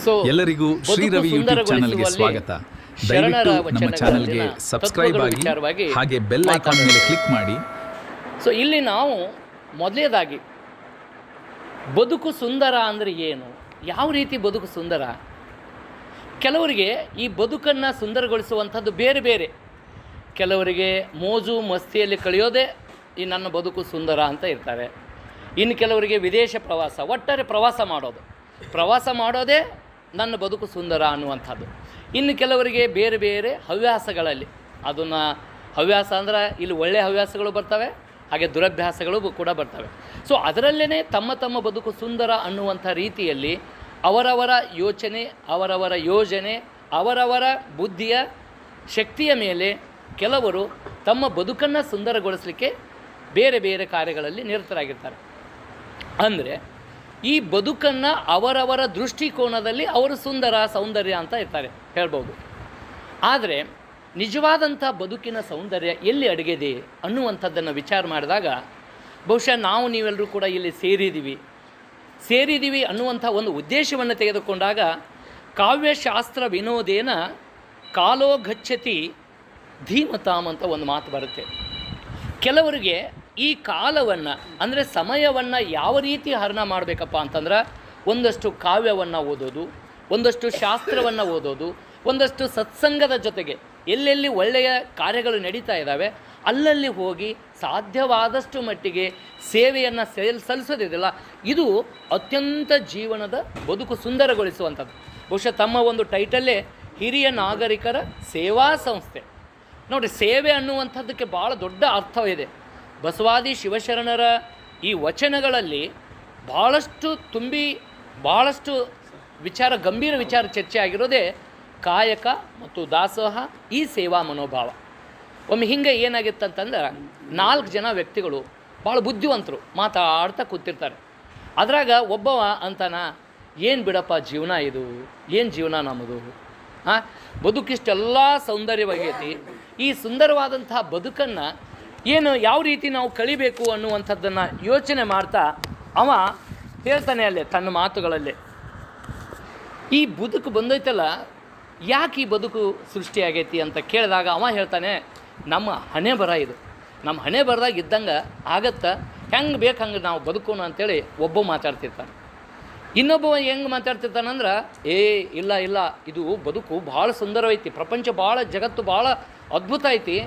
So ಎಲ್ಲರಿಗೂ Shri Ravi YouTube ಚಾನಲ್ಗೆ ಸ್ವಾಗತ. ದಯವಿಟ್ಟು ನಮ್ಮ ಚಾನಲ್ಗೆ ಸಬ್ಸ್ಕ್ರೈಬ್ ಆಗಿ ಹಾಗೆ ಬೆಲ್ ಐಕಾನ್ ಮೇಲೆ ಕ್ಲಿಕ್ ಮಾಡಿ. ಸೊ ಇಲ್ಲಿ ನಾವು ಮೊದಲನೇದಾಗಿ ಬದುಕು ಸುಂದರ ಅಂದರೆ ಏನು, ಯಾವ ರೀತಿ ಬದುಕು ಸುಂದರ? ಕೆಲವರಿಗೆ ಈ ಬದುಕನ್ನು ಸುಂದರಗೊಳಿಸುವಂಥದ್ದು ಬೇರೆ ಬೇರೆ. ಕೆಲವರಿಗೆ ಮೋಜು ಮಸ್ತಿಯಲ್ಲಿ ಕಳೆಯೋದೇ ಈ ನನ್ನ ಬದುಕು ಸುಂದರ ಅಂತ ಇರ್ತಾರೆ. ಇನ್ನು ಕೆಲವರಿಗೆ ವಿದೇಶ ಪ್ರವಾಸ, ಒಟ್ಟಾರೆ ಪ್ರವಾಸ ಮಾಡೋದೇ ನನ್ನ ಬದುಕು ಸುಂದರ ಅನ್ನುವಂಥದ್ದು. ಇನ್ನು ಕೆಲವರಿಗೆ ಬೇರೆ ಬೇರೆ ಹವ್ಯಾಸಗಳಲ್ಲಿ, ಅದನ್ನು ಹವ್ಯಾಸ ಅಂದರೆ ಇಲ್ಲಿ ಒಳ್ಳೆಯ ಹವ್ಯಾಸಗಳು ಬರ್ತವೆ, ಹಾಗೆ ದುರಭ್ಯಾಸಗಳು ಕೂಡ ಬರ್ತವೆ. ಸೊ ಅದರಲ್ಲೇ ತಮ್ಮ ತಮ್ಮ ಬದುಕು ಸುಂದರ ಅನ್ನುವಂಥ ರೀತಿಯಲ್ಲಿ ಅವರವರ ಯೋಚನೆ, ಅವರವರ ಯೋಜನೆ, ಅವರವರ ಬುದ್ಧಿಯ ಶಕ್ತಿಯ ಮೇಲೆ ಕೆಲವರು ತಮ್ಮ ಬದುಕನ್ನು ಸುಂದರಗೊಳಿಸಲಿಕ್ಕೆ ಬೇರೆ ಬೇರೆ ಕಾರ್ಯಗಳಲ್ಲಿ ನಿರತರಾಗಿರ್ತಾರೆ. ಅಂದರೆ ಈ ಬದುಕನ್ನು ಅವರವರ ದೃಷ್ಟಿಕೋನದಲ್ಲಿ ಅವರು ಸೌಂದರ್ಯ ಅಂತ ಇರ್ತಾರೆ ಹೇಳ್ಬೋದು. ಆದರೆ ನಿಜವಾದಂಥ ಬದುಕಿನ ಸೌಂದರ್ಯ ಎಲ್ಲಿ ಅಡಗಿದೆ ಅನ್ನುವಂಥದ್ದನ್ನು ವಿಚಾರ ಮಾಡಿದಾಗ ಬಹುಶಃ ನೀವೆಲ್ಲರೂ ಕೂಡ ಇಲ್ಲಿ ಸೇರಿದ್ದೀವಿ ಅನ್ನುವಂಥ ಒಂದು ಉದ್ದೇಶವನ್ನು ತೆಗೆದುಕೊಂಡಾಗ ಕಾವ್ಯಶಾಸ್ತ್ರ ವಿನೋದೇನ ಕಾಲೋ ಗಚ್ಚತಿ ಧೀಮತಾಮ್ ಅಂತ ಒಂದು ಮಾತು ಬರುತ್ತೆ. ಕೆಲವರಿಗೆ ಈ ಕಾಲವನ್ನು ಅಂದರೆ ಸಮಯವನ್ನು ಯಾವ ರೀತಿ ಹರಣ ಮಾಡಬೇಕಪ್ಪ ಅಂತಂದ್ರೆ ಒಂದಷ್ಟು ಕಾವ್ಯವನ್ನು ಓದೋದು, ಒಂದಷ್ಟು ಶಾಸ್ತ್ರವನ್ನು ಓದೋದು, ಒಂದಷ್ಟು ಸತ್ಸಂಗದ ಜೊತೆಗೆ ಎಲ್ಲೆಲ್ಲಿ ಒಳ್ಳೆಯ ಕಾರ್ಯಗಳು ನಡೀತಾ ಇದ್ದಾವೆ ಅಲ್ಲಲ್ಲಿ ಹೋಗಿ ಸಾಧ್ಯವಾದಷ್ಟು ಮಟ್ಟಿಗೆ ಸೇವೆಯನ್ನು ಸಲ್ಲಿಸೋದಿದೆಯಲ್ಲ, ಇದು ಅತ್ಯಂತ ಜೀವನದ ಬದುಕು ಸುಂದರಗೊಳಿಸುವಂಥದ್ದು. ಬಹುಶಃ ತಮ್ಮ ಒಂದು ಟೈಟಲ್ಲೇ ಹಿರಿಯ ನಾಗರಿಕರ ಸೇವಾ ಸಂಸ್ಥೆ. ನೋಡಿ, ಸೇವೆ ಅನ್ನುವಂಥದ್ದಕ್ಕೆ ಭಾಳ ದೊಡ್ಡ ಅರ್ಥವಿದೆ. ಬಸವಾದಿ ಶಿವಶರಣರ ಈ ವಚನಗಳಲ್ಲಿ ಭಾಳಷ್ಟು ಗಂಭೀರ ವಿಚಾರ ಚರ್ಚೆ ಆಗಿರೋದೇ ಕಾಯಕ ಮತ್ತು ದಾಸೋಹ, ಈ ಸೇವಾ ಮನೋಭಾವ. ಒಮ್ಮೆ ಹಿಂಗೆ ಏನಾಗಿತ್ತಂತಂದ್ರೆ 4 ಜನ ವ್ಯಕ್ತಿಗಳು ಭಾಳ ಬುದ್ಧಿವಂತರು ಮಾತಾಡ್ತಾ ಕೂತಿರ್ತಾರೆ. ಅದ್ರಾಗ ಒಬ್ಬವ ಅಂತಾನ, ಏನು ಬಿಡಪ್ಪ ಜೀವನ ಇದು, ಏನು ಜೀವನ ನಮ್ಮದು, ಬದುಕಿಷ್ಟೆಲ್ಲ ಸೌಂದರ್ಯವಾಗೈತಿ, ಈ ಸುಂದರವಾದಂತಹ ಬದುಕನ್ನು ಯಾವ ರೀತಿ ನಾವು ಕಳಿಬೇಕು ಅನ್ನುವಂಥದ್ದನ್ನು ಯೋಚನೆ ಮಾಡ್ತಾ ಅವ ಹೇಳ್ತಾನೆ ಅಲ್ಲೇ ತನ್ನ ಮಾತುಗಳಲ್ಲೇ, ಈ ಬದುಕು ಬಂದೈತಲ್ಲ, ಯಾಕೆ ಈ ಬದುಕು ಸೃಷ್ಟಿಯಾಗೈತಿ ಅಂತ ಕೇಳಿದಾಗ ಅವ ಹೇಳ್ತಾನೆ, ನಮ್ಮ ಹಣೆ ಬರ ಇದು, ನಮ್ಮ ಹಣೆ ಬರದಾಗ ಇದ್ದಂಗೆ ಆಗತ್ತಾ, ಹೆಂಗೆ ಬೇಕು ಹಂಗೆ ನಾವು ಬದುಕೋಣ ಅಂತೇಳಿ ಒಬ್ಬ ಮಾತಾಡ್ತಿರ್ತಾನೆ. ಇನ್ನೊಬ್ಬ ಹೆಂಗೆ ಮಾತಾಡ್ತಿರ್ತಾನಂದ್ರೆ, ಇಲ್ಲ ಇದು ಬದುಕು ಭಾಳ ಸುಂದರವೈತಿ, ಪ್ರಪಂಚ ಭಾಳ, ಜಗತ್ತು ಭಾಳ ಅದ್ಭುತ ಐತಿ,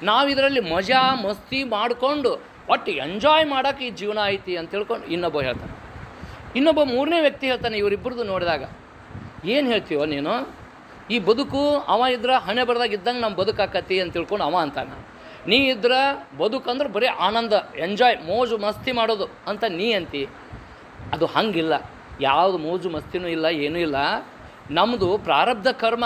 ನಾವು ಇದರಲ್ಲಿ ಮಜಾ ಮಸ್ತಿ ಮಾಡಿಕೊಂಡು ಒಟ್ಟು ಎಂಜಾಯ್ ಮಾಡೋಕೆ ಈ ಜೀವನ ಐತಿ ಅಂತ ತಿಳ್ಕೊಂಡು ಇನ್ನೊಬ್ಬ ಹೇಳ್ತಾನೆ. ಇನ್ನೊಬ್ಬ 3ನೇ ವ್ಯಕ್ತಿ ಹೇಳ್ತಾನೆ, ಇವರಿಬ್ಬರದು ನೋಡಿದಾಗ, ಏನು ಹೇಳ್ತೀವೋ ನೀನು, ಈ ಬದುಕು ಅವ ಇದ್ರೆ ಹಣೆ ಬರದಾಗ ಇದ್ದಂಗೆ ನಮ್ಮ ಬದುಕಾಕತಿ ಅಂತ ತಿಳ್ಕೊಂಡು ಅವ ಅಂತಾನೆ. ನೀ ಇದ್ರೆ ಬದುಕಂದ್ರೆ ಬರೀ ಆನಂದ, ಎಂಜಾಯ್, ಮೋಜು ಮಸ್ತಿ ಮಾಡೋದು ಅಂತ ನೀ ಅಂತಿ. ಅದು ಹಂಗಿಲ್ಲ, ಯಾವುದು ಮೋಜು ಮಸ್ತಿನೂ ಇಲ್ಲ, ಏನೂ ಇಲ್ಲ, ನಮ್ಮದು ಪ್ರಾರಬ್ಧ ಕರ್ಮ.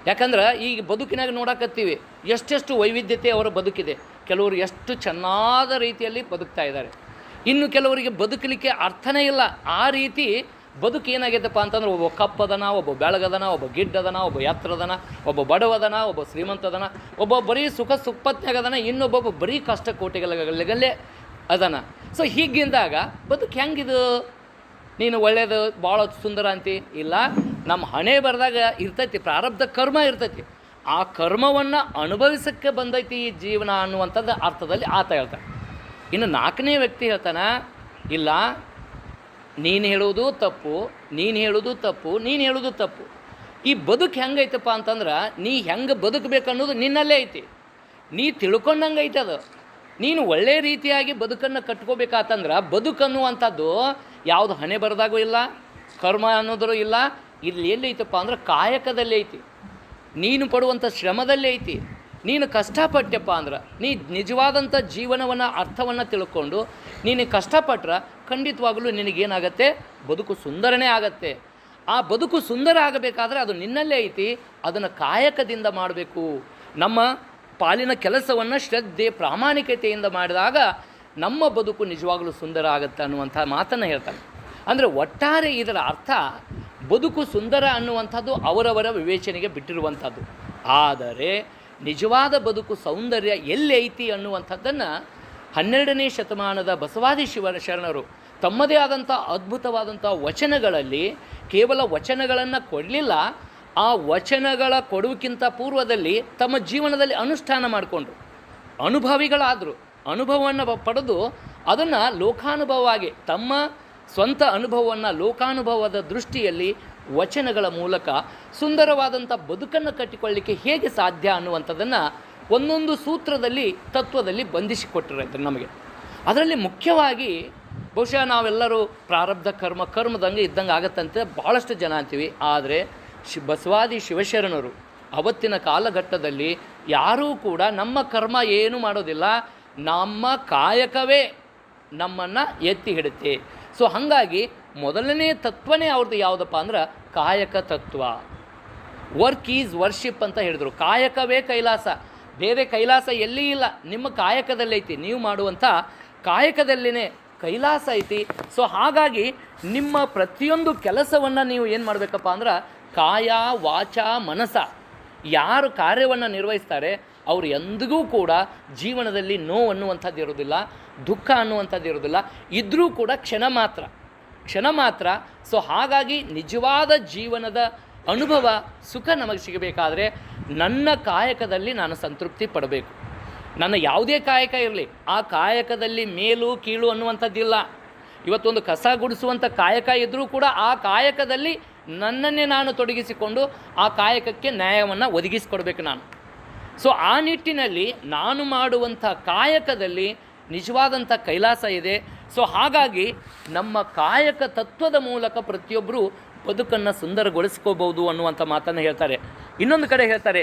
ಯಾಕಂದ್ರೆ ಈಗ ಬದುಕಿನಾಗ ನೋಡಕತ್ತೀವಿ ಎಷ್ಟೆಷ್ಟು ವೈವಿಧ್ಯತೆ ಅವರ ಬದುಕಿದೆ. ಕೆಲವರು ಎಷ್ಟು ಚೆನ್ನಾದ ರೀತಿಯಲ್ಲಿ ಬದುಕ್ತಾ ಇದ್ದಾರೆ, ಇನ್ನು ಕೆಲವರಿಗೆ ಬದುಕಲಿಕ್ಕೆ ಅರ್ಥನೇ ಇಲ್ಲ. ಆ ರೀತಿ ಬದುಕು ಏನಾಗೈತಪ್ಪ ಅಂತಂದ್ರೆ, ಒಬ್ಬ ಕಪ್ಪದನ, ಒಬ್ಬ ಬೆಳಗದನ, ಒಬ್ಬ ಗಿಡ್ಡದನ, ಒಬ್ಬ ಎತ್ತರದನ, ಒಬ್ಬ ಬಡವದನ, ಒಬ್ಬ ಶ್ರೀಮಂತದನ, ಒಬ್ಬ ಬರೀ ಸುಪ್ಪತ್ನಾಗದನ, ಇನ್ನೊಬ್ಬೊಬ್ಬ ಬರೀ ಕಷ್ಟ ಕೋಟೆಗಳಲ್ಲೇ ಅದನ. ಸೊ ಹೀಗಿಂದಾಗ ಬದುಕು ಹೆಂಗಿದು, ನೀನು ಒಳ್ಳೆಯದು ಭಾಳ ಸುಂದರ ಅಂತಿ? ಇಲ್ಲ, ನಮ್ಮ ಹಣೆ ಬರೆದಾಗ ಇರ್ತೈತಿ, ಪ್ರಾರಬ್ಧ ಕರ್ಮ ಇರ್ತೈತಿ, ಆ ಕರ್ಮವನ್ನು ಅನುಭವಿಸೋಕ್ಕೆ ಬಂದೈತಿ ಈ ಜೀವನ ಅನ್ನುವಂಥದ್ದು ಅರ್ಥದಲ್ಲಿ ಆತ ಹೇಳ್ತಾನೆ. ಇನ್ನು 4ನೇ ವ್ಯಕ್ತಿ ಹೇಳ್ತಾನೆ, ಇಲ್ಲ, ನೀನು ಹೇಳೋದು ತಪ್ಪು, ಈ ಬದುಕು ಹೆಂಗೈತಪ್ಪ ಅಂತಂದ್ರೆ, ನೀ ಹೆಂಗೆ ಬದುಕಬೇಕನ್ನೋದು ನಿನ್ನಲ್ಲೇ ಐತಿ, ನೀ ತಿಳ್ಕೊಂಡಂಗೆ ಐತೆ ಅದು. ನೀನು ಒಳ್ಳೆಯ ರೀತಿಯಾಗಿ ಬದುಕನ್ನು ಕಟ್ಕೋಬೇಕಾತಂದ್ರೆ, ಬದುಕನ್ನುವಂಥದ್ದು ಯಾವುದು ಹಣೆ ಬರದಾಗೂ ಇಲ್ಲ, ಕರ್ಮ ಅನ್ನೋದ್ರೂ ಇಲ್ಲ, ಇಲ್ಲಿ ಎಲ್ಲಿ ಐತಪ್ಪ ಅಂದ್ರೆ ಕಾಯಕದಲ್ಲಿ ಐತಿ, ನೀನು ಪಡುವಂಥ ಶ್ರಮದಲ್ಲೇ ಐತಿ. ನೀನು ಕಷ್ಟಪಟ್ಟೆಪ್ಪ ಅಂದ್ರೆ, ನೀ ನಿಜವಾದಂಥ ಜೀವನವನ್ನು ಅರ್ಥವನ್ನು ತಿಳ್ಕೊಂಡು ನೀನು ಕಷ್ಟಪಟ್ರೆ ಖಂಡಿತವಾಗಲೂ ನಿನಗೇನಾಗತ್ತೆ, ಬದುಕು ಸುಂದರನೇ ಆಗತ್ತೆ. ಆ ಬದುಕು ಸುಂದರ ಆಗಬೇಕಾದ್ರೆ ಅದು ನಿನ್ನಲ್ಲೇ ಐತಿ, ಅದನ್ನು ಕಾಯಕದಿಂದ ಮಾಡಬೇಕು. ನಮ್ಮ ಪಾಲಿನ ಕೆಲಸವನ್ನು ಶ್ರದ್ಧೆ ಪ್ರಾಮಾಣಿಕತೆಯಿಂದ ಮಾಡಿದಾಗ ನಮ್ಮ ಬದುಕು ನಿಜವಾಗಲೂ ಸುಂದರ ಆಗುತ್ತೆ ಅನ್ನುವಂಥ ಮಾತನ್ನು ಹೇಳ್ತಾನೆ. ಅಂದರೆ ಒಟ್ಟಾರೆ ಇದರ ಅರ್ಥ, ಬದುಕು ಸುಂದರ ಅನ್ನುವಂಥದ್ದು ಅವರವರ ವಿವೇಚನೆಗೆ ಬಿಟ್ಟಿರುವಂಥದ್ದು. ಆದರೆ ನಿಜವಾದ ಬದುಕು ಸೌಂದರ್ಯ ಎಲ್ಲಿ ಐತಿ ಅನ್ನುವಂಥದ್ದನ್ನು 12ನೇ ಶತಮಾನದ ಬಸವಾದಿ ಶರಣರು ತಮ್ಮದೇ ಆದಂಥ ಅದ್ಭುತವಾದಂಥ ವಚನಗಳಲ್ಲಿ ಕೇವಲ ವಚನಗಳನ್ನು ಕೊಡಲಿಲ್ಲ, ಆ ವಚನಗಳ ಕೊಡುವುಕ್ಕಿಂತ ಪೂರ್ವದಲ್ಲಿ ತಮ್ಮ ಜೀವನದಲ್ಲಿ ಅನುಷ್ಠಾನ ಮಾಡಿಕೊಂಡ್ರು, ಅನುಭವಿಗಳಾದರು. ಅನುಭವವನ್ನು ಪಡೆದು ಅದನ್ನು ಲೋಕಾನುಭವವಾಗಿ ತಮ್ಮ ಸ್ವಂತ ಅನುಭವವನ್ನು ಲೋಕಾನುಭವದ ದೃಷ್ಟಿಯಲ್ಲಿ ವಚನಗಳ ಮೂಲಕ ಸುಂದರವಾದಂಥ ಬದುಕನ್ನು ಕಟ್ಟಿಕೊಳ್ಳಲಿಕ್ಕೆ ಹೇಗೆ ಸಾಧ್ಯ ಅನ್ನುವಂಥದ್ದನ್ನು ಒಂದೊಂದು ಸೂತ್ರದಲ್ಲಿ ತತ್ವದಲ್ಲಿ ಬಂಧಿಸಿಕೊಟ್ಟಿರುತ್ತೆ ನಮಗೆ. ಅದರಲ್ಲಿ ಮುಖ್ಯವಾಗಿ ಬಹುಶಃ ನಾವೆಲ್ಲರೂ ಪ್ರಾರಬ್ಧ ಕರ್ಮದಂಗೆ ಇದ್ದಂಗೆ ಆಗತ್ತಂತೆ ಭಾಳಷ್ಟು ಜನ ಅಂತೀವಿ. ಆದರೆ ಬಸವಾದಿ ಶಿವಶರಣರು ಅವತ್ತಿನ ಕಾಲಘಟ್ಟದಲ್ಲಿ ಯಾರೂ ಕೂಡ ನಮ್ಮ ಕರ್ಮ ಏನು ಮಾಡೋದಿಲ್ಲ, ನಮ್ಮ ಕಾಯಕವೇ ನಮ್ಮನ್ನು ಎತ್ತಿ ಹಿಡುತ್ತೆ. ಸೊ ಹಾಗಾಗಿ ಮೊದಲನೇ ತತ್ವನೇ ಅವ್ರದ್ದು ಯಾವುದಪ್ಪ ಅಂದ್ರೆ ಕಾಯಕ ತತ್ವ. ವರ್ಕ್ ಈಸ್ ವರ್ಷಿಪ್ ಅಂತ ಹೇಳಿದರು. ಕಾಯಕವೇ ಕೈಲಾಸ, ಬೇರೆ ಕೈಲಾಸ ಎಲ್ಲಿ ಇಲ್ಲ, ನಿಮ್ಮ ಕಾಯಕದಲ್ಲೈತಿ. ನೀವು ಮಾಡುವಂಥ ಕಾಯಕದಲ್ಲಿನೇ ಕೈಲಾಸ ಐತಿ. ಸೊ ಹಾಗಾಗಿ ನಿಮ್ಮ ಪ್ರತಿಯೊಂದು ಕೆಲಸವನ್ನು ನೀವು ಏನು ಮಾಡಬೇಕಪ್ಪ ಅಂದ್ರೆ ಕಾಯ ವಾಚ ಮನಸ ಯಾರು ಕಾರ್ಯವನ್ನು ನಿರ್ವಹಿಸ್ತಾರೆ ಅವರು ಎಂದಿಗೂ ಕೂಡ ಜೀವನದಲ್ಲಿ ನೋವು ಅನ್ನುವಂಥದ್ದು ಇರೋದಿಲ್ಲ, ದುಃಖ ಅನ್ನುವಂಥದ್ದು ಇರೋದಿಲ್ಲ. ಇದ್ದರೂ ಕೂಡ ಕ್ಷಣ ಮಾತ್ರ. ಸೊ ಹಾಗಾಗಿ ನಿಜವಾದ ಜೀವನದ ಅನುಭವ ಸುಖ ನಮಗೆ ಸಿಗಬೇಕಾದ್ರೆ ನನ್ನ ಕಾಯಕದಲ್ಲಿ ನಾನು ಸಂತೃಪ್ತಿ ಪಡಬೇಕು. ನನ್ನ ಯಾವುದೇ ಕಾಯಕ ಇರಲಿ, ಆ ಕಾಯಕದಲ್ಲಿ ಮೇಲು ಕೀಳು ಅನ್ನುವಂಥದ್ದಿಲ್ಲ. ಇವತ್ತೊಂದು ಕಸ ಗುಡಿಸುವಂಥ ಕಾಯಕ ಇದ್ದರೂ ಕೂಡ ಆ ಕಾಯಕದಲ್ಲಿ ನನ್ನನ್ನೇ ನಾನು ತೊಡಗಿಸಿಕೊಂಡು ಆ ಕಾಯಕಕ್ಕೆ ನ್ಯಾಯವನ್ನು ಒದಗಿಸಿಕೊಡ್ಬೇಕು ನಾನು. ಸೊ ಆ ನಿಟ್ಟಿನಲ್ಲಿ ನಾನು ಮಾಡುವಂಥ ಕಾಯಕದಲ್ಲಿ ನಿಜವಾದಂಥ ಕೈಲಾಸ ಇದೆ. ಸೊ ಹಾಗಾಗಿ ನಮ್ಮ ಕಾಯಕ ತತ್ವದ ಮೂಲಕ ಪ್ರತಿಯೊಬ್ಬರು ಬದುಕನ್ನು ಸುಂದರಗೊಳಿಸ್ಕೋಬೋದು ಅನ್ನುವಂಥ ಮಾತನ್ನು ಹೇಳ್ತಾರೆ. ಇನ್ನೊಂದು ಕಡೆ ಹೇಳ್ತಾರೆ,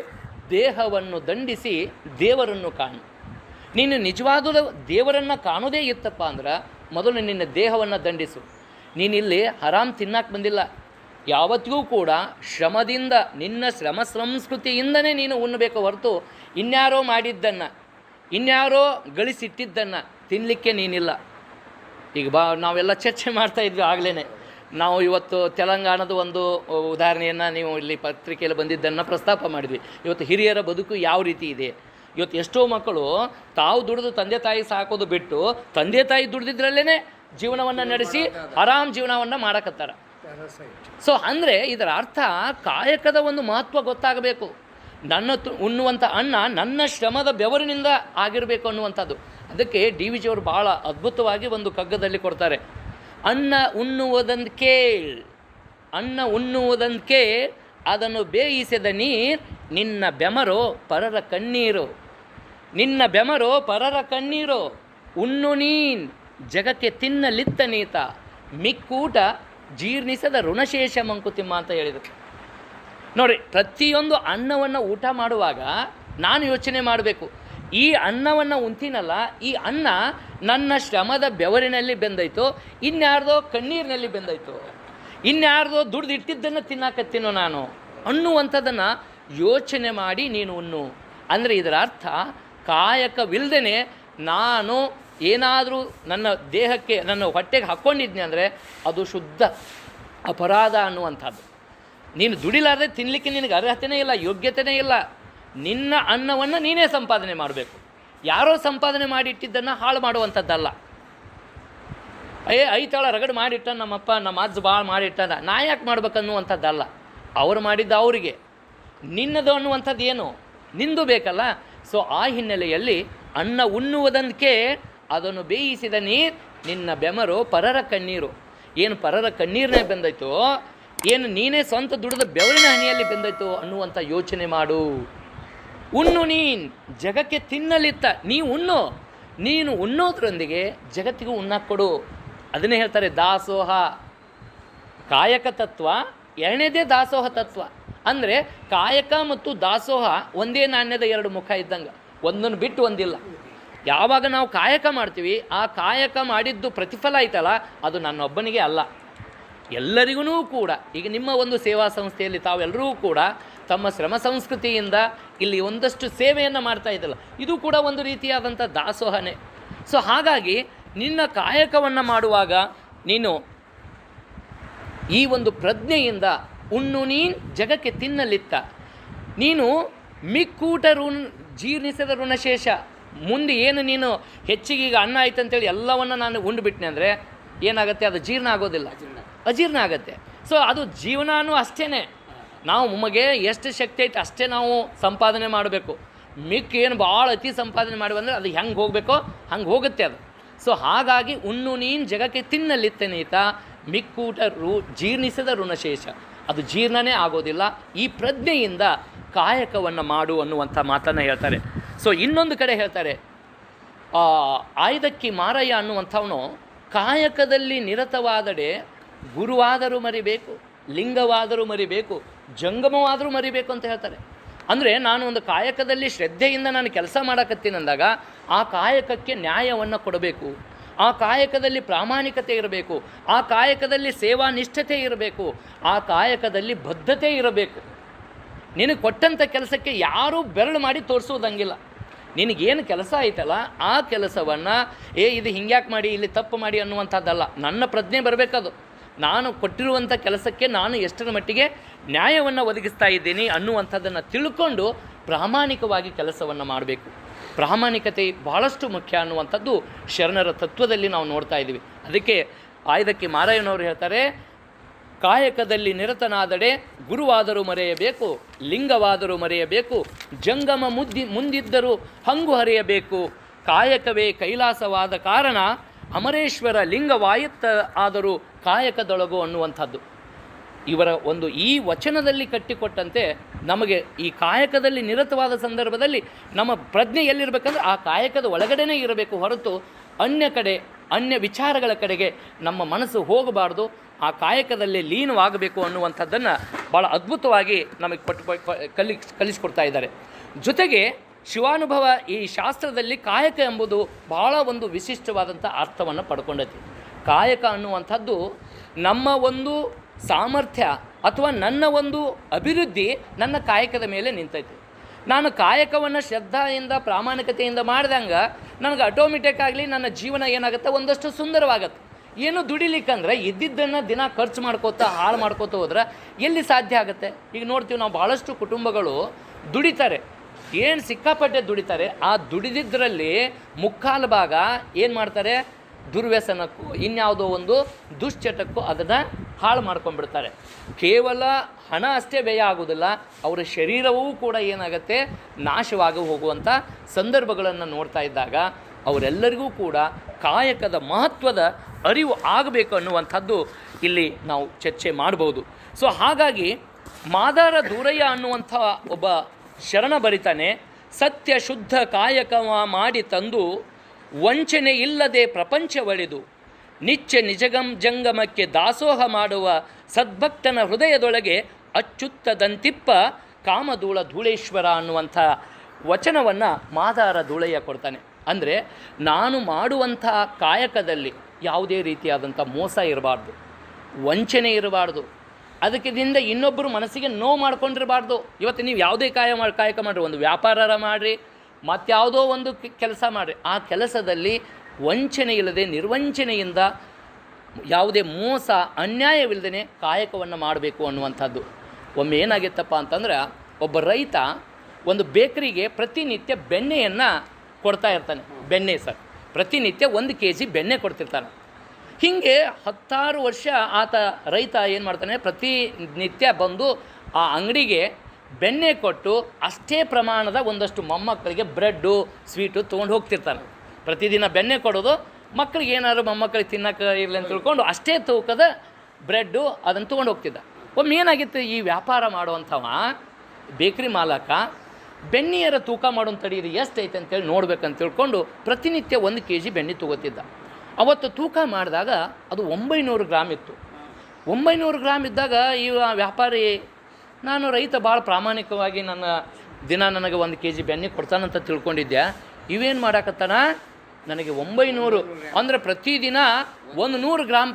ದೇಹವನ್ನು ದಂಡಿಸಿ ದೇವರನ್ನು ಕಾಣು. ನೀನು ನಿಜವಾದ ದೇವರನ್ನು ಕಾಣೋದೇ ಇತ್ತಪ್ಪ ಅಂದ್ರೆ ಮೊದಲು ನಿನ್ನ ದೇಹವನ್ನು ದಂಡಿಸು. ನೀನಿಲ್ಲಿ ಹರಾಮ್ ತಿನ್ನಕ್ಕೆ ಬಂದಿಲ್ಲ. ಯಾವತ್ತಿಗೂ ಕೂಡ ಶ್ರಮದಿಂದ ನಿನ್ನ ಶ್ರಮ ಸಂಸ್ಕೃತಿಯಿಂದನೇ ನೀನು ಉಣ್ಣಬೇಕು ಹೊರತು ಇನ್ಯಾರೋ ಮಾಡಿದ್ದನ್ನು ಇನ್ಯಾರೋ ಗಳಿಸಿಟ್ಟಿದ್ದನ್ನು ತಿನ್ನಲಿಕ್ಕೆ ನೀನಿಲ್ಲ. ಈಗ ನಾವೆಲ್ಲ ಚರ್ಚೆ ಮಾಡ್ತಾಯಿದ್ವಿ ಆಗಲೇ. ನಾವು ಇವತ್ತು ತೆಲಂಗಾಣದ ಒಂದು ಉದಾಹರಣೆಯನ್ನು ನೀವು ಇಲ್ಲಿ ಪತ್ರಿಕೆಯಲ್ಲಿ ಬಂದಿದ್ದನ್ನು ಪ್ರಸ್ತಾಪ ಮಾಡಿದ್ವಿ. ಇವತ್ತು ಹಿರಿಯರ ಬದುಕು ಯಾವ ರೀತಿ ಇದೆ. ಇವತ್ತು ಎಷ್ಟೋ ಮಕ್ಕಳು ತಾವು ದುಡಿದು ತಂದೆ ತಾಯಿ ಸಾಕೋದು ಬಿಟ್ಟು ತಂದೆ ತಾಯಿ ದುಡಿದಿದ್ರಲ್ಲೇ ಜೀವನವನ್ನು ನಡೆಸಿ ಆರಾಮ್ ಜೀವನವನ್ನು ಮಾಡಕತ್ತಾರ. ಸೊ ಅಂದರೆ ಇದರ ಅರ್ಥ ಕಾಯಕದ ಒಂದು ಮಹತ್ವ ಗೊತ್ತಾಗಬೇಕು. ಉಣ್ಣುವಂಥ ಅನ್ನ ನನ್ನ ಶ್ರಮದ ಬೆವರಿನಿಂದ ಆಗಿರಬೇಕು ಅನ್ನುವಂಥದ್ದು. ಅದಕ್ಕೆ ಡಿ ವಿ ಜಿಯವರು ಭಾಳ ಅದ್ಭುತವಾಗಿ ಒಂದು ಕಗ್ಗದಲ್ಲಿ ಕೊಡ್ತಾರೆ. ಅನ್ನ ಉಣ್ಣುವುದಕ್ಕೆ ಅದನ್ನು ಬೇಯಿಸಿದ ನೀರು ನಿನ್ನ ಬೆಮರೋ ಪರರ ಕಣ್ಣೀರು ಉಣ್ಣು ನೀನ್ ಜಗಕ್ಕೆ ತಿನ್ನಲಿತ್ತ ನೀತ ಮಿಕ್ಕೂಟ ಜೀರ್ಣಿಸದ ಋಣಶೇಷ ಮಂಕುತಿಮ್ಮ ಅಂತ ಹೇಳಿದರು. ನೋಡಿ, ಪ್ರತಿಯೊಂದು ಅನ್ನವನ್ನು ಊಟ ಮಾಡುವಾಗ ನಾನು ಯೋಚನೆ ಮಾಡಬೇಕು, ಈ ಅನ್ನವನ್ನು ಉಂತಿನಲ್ಲ, ಈ ಅನ್ನ ನನ್ನ ಶ್ರಮದ ಬೆವರಿನಲ್ಲಿ ಬೆಂದೈತೋ, ಇನ್ಯಾರ್ದೋ ಕಣ್ಣೀರಿನಲ್ಲಿ ಬೆಂದೈತೋ, ಇನ್ಯಾರ್ದೋ ದುಡ್ದಿಟ್ಟಿದ್ದನ್ನು ತಿನ್ನಕತ್ತೀನೋ ನಾನು ಅನ್ನುವಂಥದ್ದನ್ನು ಯೋಚನೆ ಮಾಡಿ ನೀನು ಉಣ್ಣು. ಅಂದರೆ ಇದರ ಅರ್ಥ ಕಾಯಕವಿಲ್ಲದೇ ನಾನು ಏನಾದರೂ ನನ್ನ ದೇಹಕ್ಕೆ ನನ್ನ ಹೊಟ್ಟೆಗೆ ಹಾಕ್ಕೊಂಡಿದ್ನಿ ಅಂದರೆ ಅದು ಶುದ್ಧ ಅಪರಾಧ ಅನ್ನುವಂಥದ್ದು. ನೀನು ದುಡಿಲಾರದೆ ತಿನ್ನಲಿಕ್ಕೆ ನಿನಗೆ ಅರ್ಹತೆಯೇ ಇಲ್ಲ, ಯೋಗ್ಯತೆಯೇ ಇಲ್ಲ. ನಿನ್ನ ಅನ್ನವನ್ನು ನೀನೇ ಸಂಪಾದನೆ ಮಾಡಬೇಕು. ಯಾರೋ ಸಂಪಾದನೆ ಮಾಡಿಟ್ಟಿದ್ದನ್ನು ಹಾಳು ಮಾಡುವಂಥದ್ದಲ್ಲ. ಐತಾಳ ರಗಡು ಮಾಡಿಟ್ಟ ನಮ್ಮಪ್ಪ ನಮ್ಮ ಅಜ್ಜ ಭಾಳ ಮಾಡಿಟ್ಟದ ನಾ ಯಾಕೆ ಮಾಡ್ಬೇಕನ್ನುವಂಥದ್ದಲ್ಲ. ಅವ್ರು ಮಾಡಿದ್ದ ಅವರಿಗೆ, ನಿನ್ನದು ಅನ್ನುವಂಥದ್ದು ಏನು ನಿಂದು ಬೇಕಲ್ಲ. ಸೊ ಆ ಹಿನ್ನೆಲೆಯಲ್ಲಿ ಅನ್ನ ಉಣ್ಣುವುದಕ್ಕೆ ಅದನ್ನು ಬೇಯಿಸಿದ ನೀರು ನಿನ್ನ ಬೆಮರು ಪರರ ಕಣ್ಣೀರು. ಏನು ಪರರ ಕಣ್ಣೀರನ್ನೇ ಬೆಂದೈತೋ, ಏನು ನೀನೇ ಸ್ವಂತ ದುಡಿದ ಬೆವರಿನ ಹನಿಯಲ್ಲಿ ಬೆಂದೈತೋ ಅನ್ನುವಂಥ ಯೋಚನೆ ಮಾಡು. ಉಣ್ಣು ನೀನು ಜಗಕ್ಕೆ ತಿನ್ನಲಿತ್ತ ನೀನು ಉಣ್ಣೋದ್ರೊಂದಿಗೆ ಜಗತ್ತಿಗೂ ಉಣ್ಣಕ್ಕೆ ಕೊಡು. ಅದನ್ನೇ ಹೇಳ್ತಾರೆ ದಾಸೋಹ. ಕಾಯಕ ತತ್ವ ಎರಡನೇದೇ ದಾಸೋಹ ತತ್ವ. ಅಂದರೆ ಕಾಯಕ ಮತ್ತು ದಾಸೋಹ ಒಂದೇ ನಾಣ್ಯದ ಎರಡು ಮುಖ ಇದ್ದಂಗೆ, ಒಂದನ್ನು ಬಿಟ್ಟು ಒಂದಿಲ್ಲ. ಯಾವಾಗ ನಾವು ಕಾಯಕ ಮಾಡ್ತೀವಿ, ಆ ಕಾಯಕ ಮಾಡಿದ್ದು ಪ್ರತಿಫಲ ಐತಲ್ಲ, ಅದು ನನ್ನೊಬ್ಬನಿಗೆ ಅಲ್ಲ, ಎಲ್ಲರಿಗೂ ಕೂಡ. ಈಗ ನಿಮ್ಮ ಒಂದು ಸೇವಾ ಸಂಸ್ಥೆಯಲ್ಲಿ ತಾವೆಲ್ಲರೂ ಕೂಡ ತಮ್ಮ ಶ್ರಮ ಸಂಸ್ಕೃತಿಯಿಂದ ಇಲ್ಲಿ ಒಂದಷ್ಟು ಸೇವೆಯನ್ನು ಮಾಡ್ತಾ ಇದ್ದಲ್ಲ, ಇದು ಕೂಡ ಒಂದು ರೀತಿಯಾದಂಥ ದಾಸೋಹನೇ. ಸೊ ಹಾಗಾಗಿ ನಿನ್ನ ಕಾಯಕವನ್ನು ಮಾಡುವಾಗ ನೀನು ಈ ಒಂದು ಪ್ರಜ್ಞೆಯಿಂದ ಉಣ್ಣು ನೀನು ಜಗಕ್ಕೆ ತಿನ್ನಲಿತ್ತ ನೀನು ಮಿಕ್ಕೂಟ ಜೀರ್ಣಿಸಿದ ಋಣಶೇಷ. ಮುಂದೆ ಏನು ನೀನು ಹೆಚ್ಚಿಗೆ ಈಗ ಅನ್ನ ಆಯ್ತು ಅಂತೇಳಿ ಎಲ್ಲವನ್ನು ನಾನು ಉಂಡುಬಿಟ್ನೆ ಅಂದರೆ ಏನಾಗುತ್ತೆ, ಅದು ಜೀರ್ಣ ಆಗೋದಿಲ್ಲ, ಅಜೀರ್ಣ ಆಗುತ್ತೆ. ಸೊ ಅದು ಜೀವನವೂ ಅಷ್ಟೇ. ನಾವು ನಮಗೆ ಎಷ್ಟು ಶಕ್ತಿ ಐತೆ ಅಷ್ಟೇ ನಾವು ಸಂಪಾದನೆ ಮಾಡಬೇಕು. ಮಿಕ್ಕ ಏನು ಭಾಳ ಅತಿ ಸಂಪಾದನೆ ಮಾಡಿ ಬಂದರೆ ಅದು ಹೆಂಗೆ ಹೋಗಬೇಕೋ ಹಂಗೆ ಹೋಗುತ್ತೆ ಅದು. ಸೊ ಹಾಗಾಗಿ ಉಣ್ಣು ನೀನು ಜಗಕ್ಕೆ ತಿನ್ನಲಿತ್ತನೀತ ಮಿಕ್ಕೂಟ ಜೀರ್ಣಿಸಿದ ಋಣಶೇಷ, ಅದು ಜೀರ್ಣನೇ ಆಗೋದಿಲ್ಲ. ಈ ಪ್ರಜ್ಞೆಯಿಂದ ಕಾಯಕವನ್ನು ಮಾಡು ಅನ್ನುವಂಥ ಮಾತನ್ನು ಹೇಳ್ತಾರೆ. ಸೊ ಇನ್ನೊಂದು ಕಡೆ ಹೇಳ್ತಾರೆ, ಆಯ್ದಕ್ಕಿ ಮಾರಯ್ಯ ಅನ್ನುವಂಥವನು ಕಾಯಕದಲ್ಲಿ ನಿರತವಾದಡೆ ಗುರುವಾದರೂ ಮರಿಬೇಕು, ಲಿಂಗವಾದರೂ ಮರಿಬೇಕು, ಜಂಗಮವಾದರೂ ಮರಿಬೇಕು ಅಂತ ಹೇಳ್ತಾರೆ. ಅಂದರೆ ನಾನು ಒಂದು ಕಾಯಕದಲ್ಲಿ ಶ್ರದ್ಧೆಯಿಂದ ನಾನು ಕೆಲಸ ಮಾಡಕತ್ತೀನಿ ಅಂದಾಗ ಆ ಕಾಯಕಕ್ಕೆ ನ್ಯಾಯವನ್ನು ಕೊಡಬೇಕು, ಆ ಕಾಯಕದಲ್ಲಿ ಪ್ರಾಮಾಣಿಕತೆ ಇರಬೇಕು, ಆ ಕಾಯಕದಲ್ಲಿ ಸೇವಾ ನಿಷ್ಠತೆ ಇರಬೇಕು, ಆ ಕಾಯಕದಲ್ಲಿ ಬದ್ಧತೆ ಇರಬೇಕು. ನಿನಗೆ ಕೊಟ್ಟಂಥ ಕೆಲಸಕ್ಕೆ ಯಾರೂ ಬೆರಳು ಮಾಡಿ ತೋರಿಸೋದಂಗಿಲ್ಲ. ನಿನಗೇನು ಕೆಲಸ ಐತಲ್ಲ ಆ ಕೆಲಸವನ್ನು ಇದು ಹಿಂಗ್ಯಾಕೆ ಮಾಡಿ ಇಲ್ಲಿ ತಪ್ಪು ಮಾಡಿ ಅನ್ನುವಂಥದ್ದಲ್ಲ, ನನ್ನ ಪ್ರಜ್ಞೆ ಬರಬೇಕದು. ನಾನು ಕೊಟ್ಟಿರುವಂಥ ಕೆಲಸಕ್ಕೆ ನಾನು ಎಷ್ಟರ ಮಟ್ಟಿಗೆ ನ್ಯಾಯವನ್ನು ಒದಗಿಸ್ತಾ ಇದ್ದೀನಿ ಅನ್ನುವಂಥದ್ದನ್ನು ತಿಳ್ಕೊಂಡು ಪ್ರಾಮಾಣಿಕವಾಗಿ ಕೆಲಸವನ್ನು ಮಾಡಬೇಕು. ಪ್ರಾಮಾಣಿಕತೆ ಭಾಳಷ್ಟು ಮುಖ್ಯ ಅನ್ನುವಂಥದ್ದು ಶರಣರ ತತ್ವದಲ್ಲಿ ನಾವು ನೋಡ್ತಾ ಇದ್ದೀವಿ. ಅದಕ್ಕೆ ಆಯ್ದಕ್ಕಿ ಮಾರಯ್ಯನವರು ಹೇಳ್ತಾರೆ, ಕಾಯಕದಲ್ಲಿ ನಿರತನಾದಡೆ ಗುರುವಾದರೂ ಮರೆಯಬೇಕು, ಲಿಂಗವಾದರೂ ಮರೆಯಬೇಕು, ಜಂಗಮ ಮುಂದಿದ್ದರೂ ಹಂಗು ಹರಿಯಬೇಕು, ಕಾಯಕವೇ ಕೈಲಾಸವಾದ ಕಾರಣ ಅಮರೇಶ್ವರ ಲಿಂಗವಾಯುತ್ತ ಆದರೂ ಕಾಯಕದೊಳಗು ಅನ್ನುವಂಥದ್ದು ಇವರ ಒಂದು ಈ ವಚನದಲ್ಲಿ ಕಟ್ಟಿಕೊಟ್ಟಂತೆ ನಮಗೆ ಈ ಕಾಯಕದಲ್ಲಿ ನಿರತವಾದ ಸಂದರ್ಭದಲ್ಲಿ ನಮ್ಮ ಪ್ರಜ್ಞೆ ಎಲ್ಲಿರಬೇಕಂದ್ರೆ ಆ ಕಾಯಕದ ಒಳಗಡೆನೇ ಇರಬೇಕು, ಹೊರತು ಅನ್ಯ ವಿಚಾರಗಳ ಕಡೆಗೆ ನಮ್ಮ ಮನಸ್ಸು ಹೋಗಬಾರ್ದು, ಆ ಕಾಯಕದಲ್ಲಿ ಲೀನವಾಗಬೇಕು ಅನ್ನುವಂಥದ್ದನ್ನು ಭಾಳ ಅದ್ಭುತವಾಗಿ ನಮಗೆ ಕಲಿಸ್ಕೊಡ್ತಾ ಇದ್ದಾರೆ. ಜೊತೆಗೆ ಶಿವಾನುಭವ ಈ ಶಾಸ್ತ್ರದಲ್ಲಿ ಕಾಯಕ ಎಂಬುದು ಭಾಳ ಒಂದು ವಿಶಿಷ್ಟವಾದಂಥ ಅರ್ಥವನ್ನು ಪಡ್ಕೊಂಡೈತಿ. ಕಾಯಕ ಅನ್ನುವಂಥದ್ದು ನಮ್ಮ ಒಂದು ಸಾಮರ್ಥ್ಯ ಅಥವಾ ನನ್ನ ಒಂದು ಅಭಿವೃದ್ಧಿ ನನ್ನ ಕಾಯಕದ ಮೇಲೆ ನಿಂತೈತಿ. ನಾನು ಕಾಯಕವನ್ನು ಶ್ರದ್ಧೆಯಿಂದ ಪ್ರಾಮಾಣಿಕತೆಯಿಂದ ಮಾಡ್ದಂಗೆ ನನಗೆ ಆಟೋಮೆಟಿಕ್ ಆಗಲಿ ನನ್ನ ಜೀವನ ಏನಾಗುತ್ತೆ, ಒಂದಷ್ಟು ಸುಂದರವಾಗತ್ತೆ. ಏನು ದುಡಿಲಿಕ್ಕಂದ್ರೆ ಇದ್ದಿದ್ದನ್ನು ದಿನ ಖರ್ಚು ಮಾಡ್ಕೋತಾ ಹಾಳು ಮಾಡ್ಕೋತಾ ಹೋದ್ರೆ ಎಲ್ಲಿ ಸಾಧ್ಯ ಆಗುತ್ತೆ? ಈಗ ನೋಡ್ತೀವಿ ನಾವು ಭಾಳಷ್ಟು ಕುಟುಂಬಗಳು ದುಡಿತಾರೆ, ಏನು ಸಿಕ್ಕಾಪಟ್ಟೆ ದುಡಿತಾರೆ. ಆ ದುಡಿದಿದ್ದರಲ್ಲಿ ಮುಕ್ಕಾಲು ಭಾಗ ಏನು ಮಾಡ್ತಾರೆ, ದುರ್ವ್ಯಸನಕ್ಕೂ ಇನ್ಯಾವುದೋ ಒಂದು ದುಶ್ಚಟಕ್ಕೂ ಅದನ್ನು ಹಾಳು ಮಾಡ್ಕೊಂಡ್ಬಿಡ್ತಾರೆ. ಕೇವಲ ಹಣ ಅಷ್ಟೇ ವ್ಯಯ ಆಗೋದಿಲ್ಲ, ಅವರ ಶರೀರವೂ ಕೂಡ ಏನಾಗುತ್ತೆ, ನಾಶವಾಗಿ ಹೋಗುವಂಥ ಸಂದರ್ಭಗಳನ್ನು ನೋಡ್ತಾ ಇದ್ದಾಗ ಅವರೆಲ್ಲರಿಗೂ ಕೂಡ ಕಾಯಕದ ಮಹತ್ವದ ಅರಿವು ಆಗಬೇಕು ಅನ್ನುವಂಥದ್ದು ಇಲ್ಲಿ ನಾವು ಚರ್ಚೆ ಮಾಡ್ಬೋದು. ಸೊ ಹಾಗಾಗಿ ಮಾದಾರ ದೂರಯ್ಯ ಅನ್ನುವಂಥ ಒಬ್ಬ ಶರಣ ಬರಿತಾನೆ, ಸತ್ಯ ಶುದ್ಧ ಕಾಯಕ ಮಾಡಿ ತಂದು ವಂಚನೆ ಇಲ್ಲದೆ ಪ್ರಪಂಚವಳಿದು ಜಂಗಮಕ್ಕೆ ದಾಸೋಹ ಮಾಡುವ ಸದ್ಭಕ್ತನ ಹೃದಯದೊಳಗೆ ಅಚ್ಚುತ್ತದಂತಿಪ್ಪ ಕಾಮಧೂಳ ಧೂಳೇಶ್ವರ ಅನ್ನುವಂಥ ವಚನವನ್ನು ಮಾದಾರ ಧೂಳಯ್ಯ ಕೊಡ್ತಾನೆ. ಅಂದರೆ ನಾನು ಮಾಡುವಂಥ ಕಾಯಕದಲ್ಲಿ ಯಾವುದೇ ರೀತಿಯಾದಂಥ ಮೋಸ ಇರಬಾರ್ದು, ವಂಚನೆ ಇರಬಾರ್ದು, ಅದಕ್ಕಿಂದ ಇನ್ನೊಬ್ಬರು ಮನಸ್ಸಿಗೆ ನೋವು ಮಾಡ್ಕೊಂಡಿರಬಾರ್ದು. ಇವತ್ತು ನೀವು ಯಾವುದೇ ಕಾಯಕ ಮಾಡಿರಿ, ಒಂದು ವ್ಯಾಪಾರ ಮಾಡಿರಿ, ಮತ್ತಾವುದೋ ಒಂದು ಕೆಲಸ ಮಾಡಿರಿ, ಆ ಕೆಲಸದಲ್ಲಿ ವಂಚನೆ ಇಲ್ಲದೆ ನಿರ್ವಂಚನೆಯಿಂದ ಯಾವುದೇ ಮೋಸ ಅನ್ಯಾಯವಿಲ್ಲದೇ ಕಾಯಕವನ್ನು ಮಾಡಬೇಕು ಅನ್ನುವಂಥದ್ದು. ಒಮ್ಮೆ ಏನಾಗಿತ್ತಪ್ಪ ಅಂತಂದ್ರೆ, ಒಬ್ಬ ರೈತ ಒಂದು ಬೇಕರಿಗೆ ಪ್ರತಿನಿತ್ಯ ಬೆಣ್ಣೆಯನ್ನು ಕೊಡ್ತಾ ಇರ್ತಾನೆ. ಬೆಣ್ಣೆ ಸರ್ ಪ್ರತಿನಿತ್ಯ 1 kg ಬೆಣ್ಣೆ ಕೊಡ್ತಿರ್ತಾನೆ. ಹೀಗೆ 10 ವರ್ಷ ಆತ ರೈತ ಏನು ಮಾಡ್ತಾನೆ, ಪ್ರತಿನಿತ್ಯ ಬಂದು ಆ ಅಂಗಡಿಗೆ ಬೆಣ್ಣೆ ಕೊಟ್ಟು ಅಷ್ಟೇ ಪ್ರಮಾಣದ ಒಂದಷ್ಟು ಮೊಮ್ಮಕ್ಕಳಿಗೆ ಬ್ರೆಡ್ಡು ಸ್ವೀಟು ತೊಗೊಂಡು ಹೋಗ್ತಿರ್ತಾನೆ. ಪ್ರತಿದಿನ ಬೆಣ್ಣೆ ಕೊಡೋದು, ಮಕ್ಕಳಿಗೆ ಏನಾದ್ರು ಮೊಮ್ಮಕ್ಕಳಿಗೆ ತಿನ್ನೋಕೆ ಇರಲಿ ಅಂತ ತಿಳ್ಕೊಂಡು ಅಷ್ಟೇ ತೂಕದ ಬ್ರೆಡ್ಡು ಅದನ್ನು ತೊಗೊಂಡು ಹೋಗ್ತಿದ್ದ. ಒಮ್ಮೆ ಏನಾಗಿತ್ತು, ಈ ವ್ಯಾಪಾರ ಮಾಡುವಂಥವ ಬೇಕ್ರಿ ಮಾಲಕ ಬೆಣ್ಣೆಯರ ತೂಕ ಮಾಡೋನ್ ತಡೀರಿ ಎಷ್ಟೈತೆ ಅಂತೇಳಿ ನೋಡ್ಬೇಕಂತ ತಿಳ್ಕೊಂಡು ಪ್ರತಿನಿತ್ಯ 1 kg ಬೆಣ್ಣೆ ತೊಗೋತಿದ್ದ. ಅವತ್ತು ತೂಕ ಮಾಡಿದಾಗ ಅದು 900 ಗ್ರಾಮ್ ಇತ್ತು. 900 ಗ್ರಾಮ್ ಇದ್ದಾಗ ಈ ವ್ಯಾಪಾರಿ, ನಾನು ರೈತ ಭಾಳ ಪ್ರಾಮಾಣಿಕವಾಗಿ ನನಗೆ 1 kg ಬೆಣ್ಣೆ ಕೊಡ್ತಾನಂತ ತಿಳ್ಕೊಂಡಿದ್ದೆ, ಇವೇನು ಮಾಡಾಕತ್ತಾನ, ನನಗೆ 900 ಅಂದರೆ ಪ್ರತಿದಿನ 100 ಗ್ರಾಮ್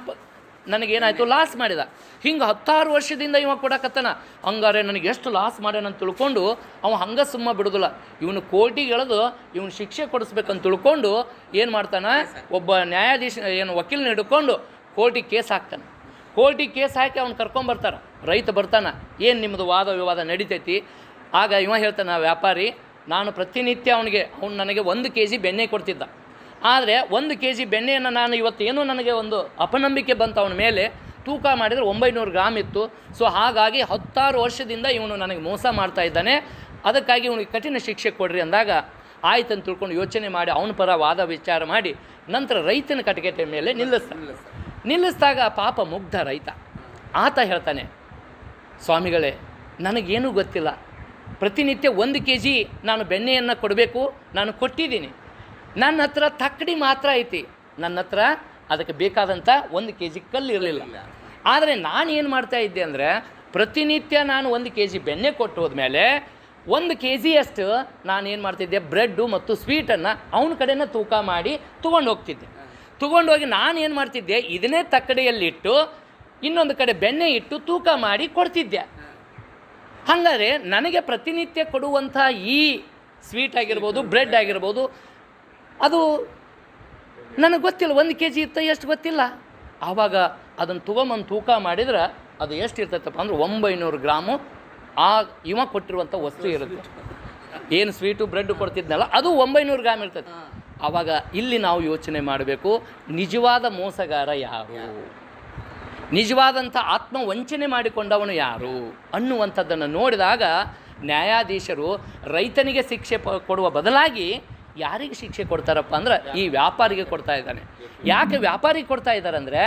ನನಗೇನಾಯಿತು ಲಾಸ್ ಮಾಡಿದ. ಹಿಂಗೆ 16 ವರ್ಷದಿಂದ ಇವ ಕೊಡಕತ್ತಾನ. ಹಂಗಾರೆ ನನಗೆ ಎಷ್ಟು ಲಾಸ್ ಮಾಡ್ಯಾನಂತ ತಿಳ್ಕೊಂಡು ಅವ ಹಂಗೆ ಸುಮ್ಮ ಬಿಡೋದಿಲ್ಲ, ಇವನು ಕೋರ್ಟಿಗೆ ಎಳೆದು ಇವನು ಶಿಕ್ಷೆ ಕೊಡಿಸ್ಬೇಕಂತ ತಿಳ್ಕೊಂಡು ಏನು ಮಾಡ್ತಾನೆ, ಒಬ್ಬ ನ್ಯಾಯಾಧೀಶ ವಕೀಲನ ಹಿಡ್ಕೊಂಡು ಕೋರ್ಟಿಗೆ ಕೇಸ್ ಹಾಕ್ತಾನೆ. ಕೋರ್ಟಿಗೆ ಕೇಸ್ ಹಾಕಿ ಅವ್ನು ಕರ್ಕೊಂಬರ್ತಾರೆ. ರೈತ ಬರ್ತಾನೆ, ಏನು ನಿಮ್ಮದು ವಾದ ವಿವಾದ ನಡೀತೈತಿ. ಆಗ ಇವ ಹೇಳ್ತಾನೆ, ವ್ಯಾಪಾರಿ, ನಾನು ಪ್ರತಿನಿತ್ಯ ಅವನು ನನಗೆ 1 kg ಬೆಣ್ಣೆ ಕೊಡ್ತಿದ್ದ, ಆದರೆ 1 kg ಬೆಣ್ಣೆಯನ್ನು ನಾನು ಇವತ್ತೇನೋ ನನಗೆ ಒಂದು ಅಪನಂಬಿಕೆ ಬಂತು ಅವನ ಮೇಲೆ, ತೂಕ ಮಾಡಿದರೆ 900 ಗ್ರಾಮ್ ಇತ್ತು. ಸೊ ಹಾಗಾಗಿ 16 ವರ್ಷದಿಂದ ಇವನು ನನಗೆ ಮೋಸ ಮಾಡ್ತಾ ಇದ್ದಾನೆ, ಅದಕ್ಕಾಗಿ ಇವನಿಗೆ ಕಠಿಣ ಶಿಕ್ಷೆ ಕೊಡ್ರಿ ಅಂದಾಗ ಆಯ್ತು ಅಂತ ತಿಳ್ಕೊಂಡು ಯೋಚನೆ ಮಾಡಿ ಅವನ ಪರ ವಾದ ವಿಚಾರ ಮಾಡಿ ನಂತರ ರೈತನ ಕಟಕಟೆ ಮೇಲೆ ನಿಲ್ಲಿಸಿದಾಗ ಪಾಪ ಮುಗ್ಧ ರೈತ ಆತ ಹೇಳ್ತಾನೆ, ಸ್ವಾಮಿಗಳೇ ನನಗೇನೂ ಗೊತ್ತಿಲ್ಲ, ಪ್ರತಿನಿತ್ಯ 1 kg ನಾನು ಬೆಣ್ಣೆಯನ್ನು ಕೊಡಬೇಕು, ನಾನು ಕೊಟ್ಟಿದ್ದೀನಿ, ನನ್ನ ಹತ್ರ ತಕ್ಕಡಿ ಮಾತ್ರ ಐತಿ, ನನ್ನ ಹತ್ರ ಅದಕ್ಕೆ ಬೇಕಾದಂಥ 1 kg ಕಲ್ಲು ಇರಲಿಲ್ಲ. ಆದರೆ ನಾನೇನು ಮಾಡ್ತಾ ಇದ್ದೆ ಅಂದರೆ ಪ್ರತಿನಿತ್ಯ ನಾನು 1 kg ಬೆಣ್ಣೆ ಕೊಟ್ಟು ಹೋದ್ಮೇಲೆ 1 kg ಅಷ್ಟು ನಾನೇನು ಮಾಡ್ತಿದ್ದೆ, ಬ್ರೆಡ್ಡು ಮತ್ತು ಸ್ವೀಟನ್ನು ಅವನ ಕಡೆನ ತೂಕ ಮಾಡಿ ತೊಗೊಂಡು ಹೋಗ್ತಿದ್ದೆ. ತೊಗೊಂಡೋಗಿ ನಾನೇನು ಮಾಡ್ತಿದ್ದೆ, ಇದನ್ನೇ ತಕ್ಕಡಿಯಲ್ಲಿಟ್ಟು ಇನ್ನೊಂದು ಕಡೆ ಬೆಣ್ಣೆ ಇಟ್ಟು ತೂಕ ಮಾಡಿ ಕೊಡ್ತಿದ್ದೆ. ಹಾಗಾದರೆ ನನಗೆ ಪ್ರತಿನಿತ್ಯ ಕೊಡುವಂಥ ಈ ಸ್ವೀಟ್ ಆಗಿರ್ಬೋದು, ಬ್ರೆಡ್ ಆಗಿರ್ಬೋದು, ಅದು ನನಗೆ ಗೊತ್ತಿಲ್ಲ, 1 kg ಇತ್ತ ಎಷ್ಟು ಗೊತ್ತಿಲ್ಲ. ಆವಾಗ ಅದನ್ನು ತೊಗೊಂಬಂದು ತೂಕ ಮಾಡಿದ್ರೆ ಅದು ಎಷ್ಟು ಇರ್ತೈತಪ್ಪ ಅಂದ್ರೆ 900 ಗ್ರಾಮು ಆ ಇವ ಕೊಟ್ಟಿರುವಂಥ ವಸ್ತು ಇರುತ್ತೆ. ಏನು ಸ್ವೀಟು ಬ್ರೆಡ್ ಕೊಡ್ತಿದ್ನಲ್ಲ ಅದು 900 ಗ್ರಾಮ್ ಇರ್ತೈತೆ. ಆವಾಗ ಇಲ್ಲಿ ನಾವು ಯೋಚನೆ ಮಾಡಬೇಕು, ನಿಜವಾದ ಮೋಸಗಾರ ಯಾರು, ನಿಜವಾದಂಥ ಆತ್ಮವಂಚನೆ ಮಾಡಿಕೊಂಡವನು ಯಾರು ಅನ್ನುವಂಥದ್ದನ್ನು ನೋಡಿದಾಗ ನ್ಯಾಯಾಧೀಶರು ರೈತನಿಗೆ ಶಿಕ್ಷೆ ಕೊಡುವ ಬದಲಾಗಿ ಯಾರಿಗೆ ಶಿಕ್ಷೆ ಕೊಡ್ತಾರಪ್ಪ ಅಂದ್ರೆ ಈ ವ್ಯಾಪಾರಿಗೆ ಕೊಡ್ತಾ ಇದ್ದಾನೆ. ಯಾಕೆ ವ್ಯಾಪಾರಿಗೆ ಕೊಡ್ತಾ ಇದ್ದಾರೆ ಅಂದರೆ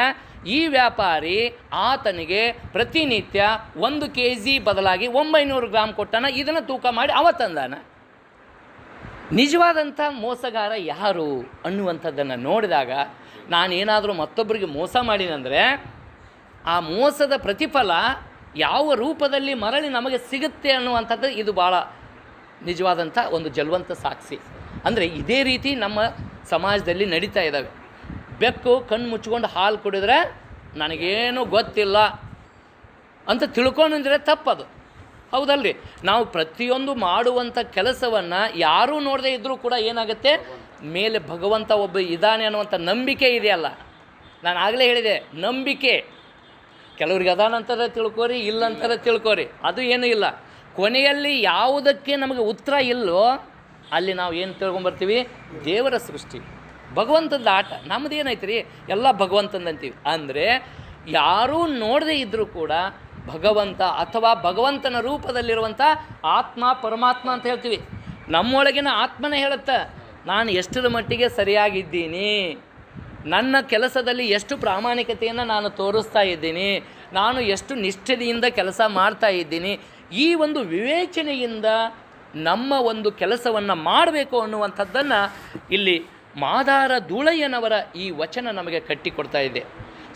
ಈ ವ್ಯಾಪಾರಿ ಆತನಿಗೆ ಪ್ರತಿನಿತ್ಯ 1 kg ಬದಲಾಗಿ 900 ಗ್ರಾಮ್ ಕೊಟ್ಟಾನ, ಇದನ್ನು ತೂಕ ಮಾಡಿ ಅವ ತಂದಾನ. ನಿಜವಾದಂಥ ಮೋಸಗಾರ ಯಾರು ಅನ್ನುವಂಥದ್ದನ್ನು ನೋಡಿದಾಗ ನಾನೇನಾದರೂ ಮತ್ತೊಬ್ಬರಿಗೆ ಮೋಸ ಮಾಡಿನಂದರೆ ಆ ಮೋಸದ ಪ್ರತಿಫಲ ಯಾವ ರೂಪದಲ್ಲಿ ಮರಳಿ ನಮಗೆ ಸಿಗುತ್ತೆ ಅನ್ನುವಂಥದ್ದು ಇದು ಭಾಳ ನಿಜವಾದಂಥ ಒಂದು ಜಲ್ವಂತ ಸಾಕ್ಷಿ. ಅಂದರೆ ಇದೇ ರೀತಿ ನಮ್ಮ ಸಮಾಜದಲ್ಲಿ ನಡೀತಾ ಇದ್ದಾವೆ. ಬೆಕ್ಕು ಕಣ್ಣು ಮುಚ್ಕೊಂಡು ಹಾಲು ಕುಡಿದ್ರೆ ನನಗೇನು ಗೊತ್ತಿಲ್ಲ ಅಂತ ತಿಳ್ಕೊಂಡಿದ್ರೆ ತಪ್ಪದು, ಹೌದಲ್ರಿ? ನಾವು ಪ್ರತಿಯೊಂದು ಮಾಡುವಂಥ ಕೆಲಸವನ್ನು ಯಾರೂ ನೋಡದೇ ಇದ್ದರೂ ಕೂಡ ಏನಾಗುತ್ತೆ, ಮೇಲೆ ಭಗವಂತ ಒಬ್ಬ ಇದ್ದಾನೆ ಅನ್ನುವಂಥ ನಂಬಿಕೆ ಇದೆಯಲ್ಲ. ನಾನು ಆಗಲೇ ಹೇಳಿದೆ, ನಂಬಿಕೆ ಕೆಲವ್ರಿಗೆ ಅದಾನಂತರ ತಿಳ್ಕೋರಿ, ಇಲ್ಲಂತಾರೆ ತಿಳ್ಕೋರಿ, ಅದು ಏನೂ ಇಲ್ಲ. ಕೊನೆಯಲ್ಲಿ ಯಾವುದಕ್ಕೆ ನಮಗೆ ಉತ್ತರ ಇಲ್ಲೋ ಅಲ್ಲಿ ನಾವು ಏನು ತಿಳ್ಕೊಂಬರ್ತೀವಿ, ದೇವರ ಸೃಷ್ಟಿ, ಭಗವಂತದ ಆಟ. ನಮ್ಮದೇನೈತೆ ರೀ, ಎಲ್ಲ ಭಗವಂತಂದಂತೀವಿ. ಅಂದರೆ ಯಾರೂ ನೋಡದೇ ಇದ್ದರೂ ಕೂಡ ಭಗವಂತ ಅಥವಾ ಭಗವಂತನ ರೂಪದಲ್ಲಿರುವಂಥ ಆತ್ಮ, ಪರಮಾತ್ಮ ಅಂತ ಹೇಳ್ತೀವಿ. ನಮ್ಮೊಳಗಿನ ಆತ್ಮನೇ ಹೇಳುತ್ತೆ, ನಾನು ಎಷ್ಟರ ಮಟ್ಟಿಗೆ ಸರಿಯಾಗಿದ್ದೀನಿ, ನನ್ನ ಕೆಲಸದಲ್ಲಿ ಎಷ್ಟು ಪ್ರಾಮಾಣಿಕತೆಯನ್ನು ನಾನು ತೋರಿಸ್ತಾ ಇದ್ದೀನಿ, ನಾನು ಎಷ್ಟು ನಿಷ್ಠೆಯಿಂದ ಕೆಲಸ ಮಾಡ್ತಾ ಇದ್ದೀನಿ. ಈ ಒಂದು ವಿವೇಚನೆಯಿಂದ ನಮ್ಮ ಒಂದು ಕೆಲಸವನ್ನು ಮಾಡಬೇಕು ಅನ್ನುವಂಥದ್ದನ್ನು ಇಲ್ಲಿ ಮಾದಾರ ಧೂಳಯ್ಯನವರ ಈ ವಚನ ನಮಗೆ ಕಟ್ಟಿಕೊಡ್ತಾ ಇದೆ.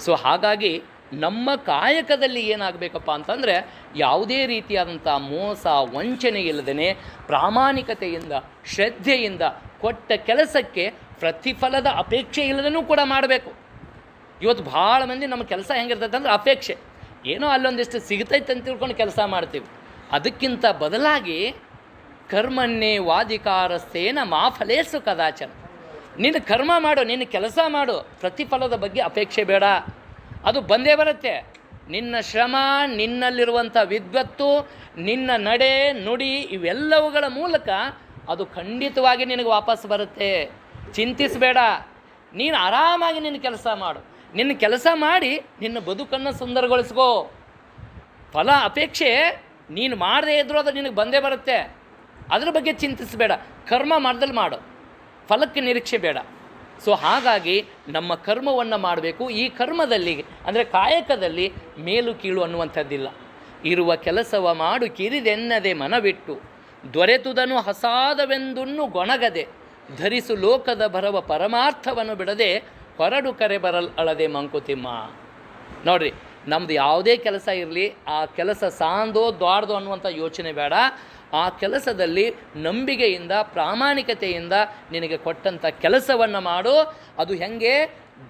ಸೊ ಹಾಗಾಗಿ ನಮ್ಮ ಕಾಯಕದಲ್ಲಿ ಏನಾಗಬೇಕಪ್ಪ ಅಂತಂದರೆ ಯಾವುದೇ ರೀತಿಯಾದಂಥ ಮೋಸ ವಂಚನೆ ಇಲ್ಲದೇ ಪ್ರಾಮಾಣಿಕತೆಯಿಂದ ಶ್ರದ್ಧೆಯಿಂದ ಕೊಟ್ಟ ಕೆಲಸಕ್ಕೆ ಪ್ರತಿಫಲದ ಅಪೇಕ್ಷೆ ಇಲ್ಲದೂ ಕೂಡ ಮಾಡಬೇಕು. ಇವತ್ತು ಭಾಳ ಮಂದಿ ನಮ್ಮ ಕೆಲಸ ಹೆಂಗಿರ್ತೈತೆ ಅಂದರೆ ಅಪೇಕ್ಷೆ, ಏನೋ ಅಲ್ಲೊಂದಿಷ್ಟು ಸಿಗ್ತೈತೆ ಅಂತ ತಿಳ್ಕೊಂಡು ಕೆಲಸ ಮಾಡ್ತೀವಿ. ಅದಕ್ಕಿಂತ ಬದಲಾಗಿ ಕರ್ಮನ್ನೇ ವಾಧಿಕಾರಸ್ಥೇನ ಮಾಫಲೇಸು ಕದಾಚನ, ನಿನ್ನ ಕರ್ಮ ಮಾಡು, ನಿನ್ನ ಕೆಲಸ ಮಾಡು, ಪ್ರತಿಫಲದ ಬಗ್ಗೆ ಅಪೇಕ್ಷೆ ಬೇಡ, ಅದು ಬಂದೇ ಬರುತ್ತೆ. ನಿನ್ನ ಶ್ರಮ, ನಿನ್ನಲ್ಲಿರುವಂಥ ವಿದ್ವತ್ತು, ನಿನ್ನ ನಡೆ ನುಡಿ ಇವೆಲ್ಲವುಗಳ ಮೂಲಕ ಅದು ಖಂಡಿತವಾಗಿ ನಿನಗೆ ವಾಪಸ್ ಬರುತ್ತೆ. ಚಿಂತಿಸಬೇಡ, ನೀನು ಆರಾಮಾಗಿ ನಿನ್ನ ಕೆಲಸ ಮಾಡು, ನಿನ್ನ ಕೆಲಸ ಮಾಡಿ ನಿನ್ನ ಬದುಕನ್ನು ಸುಂದರಗೊಳಿಸ್ಕೋ. ಫಲ ಅಪೇಕ್ಷೆ ನೀನು ಮಾಡದೇ ಇದ್ದರೂ ಅದು ನಿನಗೆ ಬಂದೇ ಬರುತ್ತೆ, ಅದರ ಬಗ್ಗೆ ಚಿಂತಿಸಬೇಡ. ಕರ್ಮ ಮಾಡ್ದಲ್ಲಿ ಮಾಡು, ಫಲಕ್ಕೆ ನಿರೀಕ್ಷೆ ಬೇಡ. ಸೊ ಹಾಗಾಗಿ ನಮ್ಮ ಕರ್ಮವನ್ನು ಮಾಡಬೇಕು. ಈ ಕರ್ಮದಲ್ಲಿ ಅಂದರೆ ಕಾಯಕದಲ್ಲಿ ಮೇಲು ಕೀಳು ಅನ್ನುವಂಥದ್ದಿಲ್ಲ. ಇರುವ ಕೆಲಸವ ಮಾಡು ಕಿರಿದೆನ್ನದೆ ಮನವಿಟ್ಟು, ದೊರೆತುದನು ಹಸಾದವೆಂದುನ್ನು ಗೊಣಗದೆ, ಧರಿಸು ಲೋಕದ ಬರವ ಪರಮಾರ್ಥವನ್ನು ಬಿಡದೆ, ಹೊರಡು ಕರೆ ಅಳದೆ ಮಂಕುತಿಮ್ಮ. ನೋಡ್ರಿ, ನಮ್ಮದು ಯಾವುದೇ ಕೆಲಸ ಇರಲಿ, ಆ ಕೆಲಸ ಸಾಂದೋ ದ್ವಾಡ್ದೋ ಅನ್ನುವಂಥ ಯೋಚನೆ ಬೇಡ. ಆ ಕೆಲಸದಲ್ಲಿ ನಂಬಿಕೆಯಿಂದ ಪ್ರಾಮಾಣಿಕತೆಯಿಂದ ನಿನಗೆ ಕೊಟ್ಟಂಥ ಕೆಲಸವನ್ನು ಮಾಡು. ಅದು ಹೇಗೆ,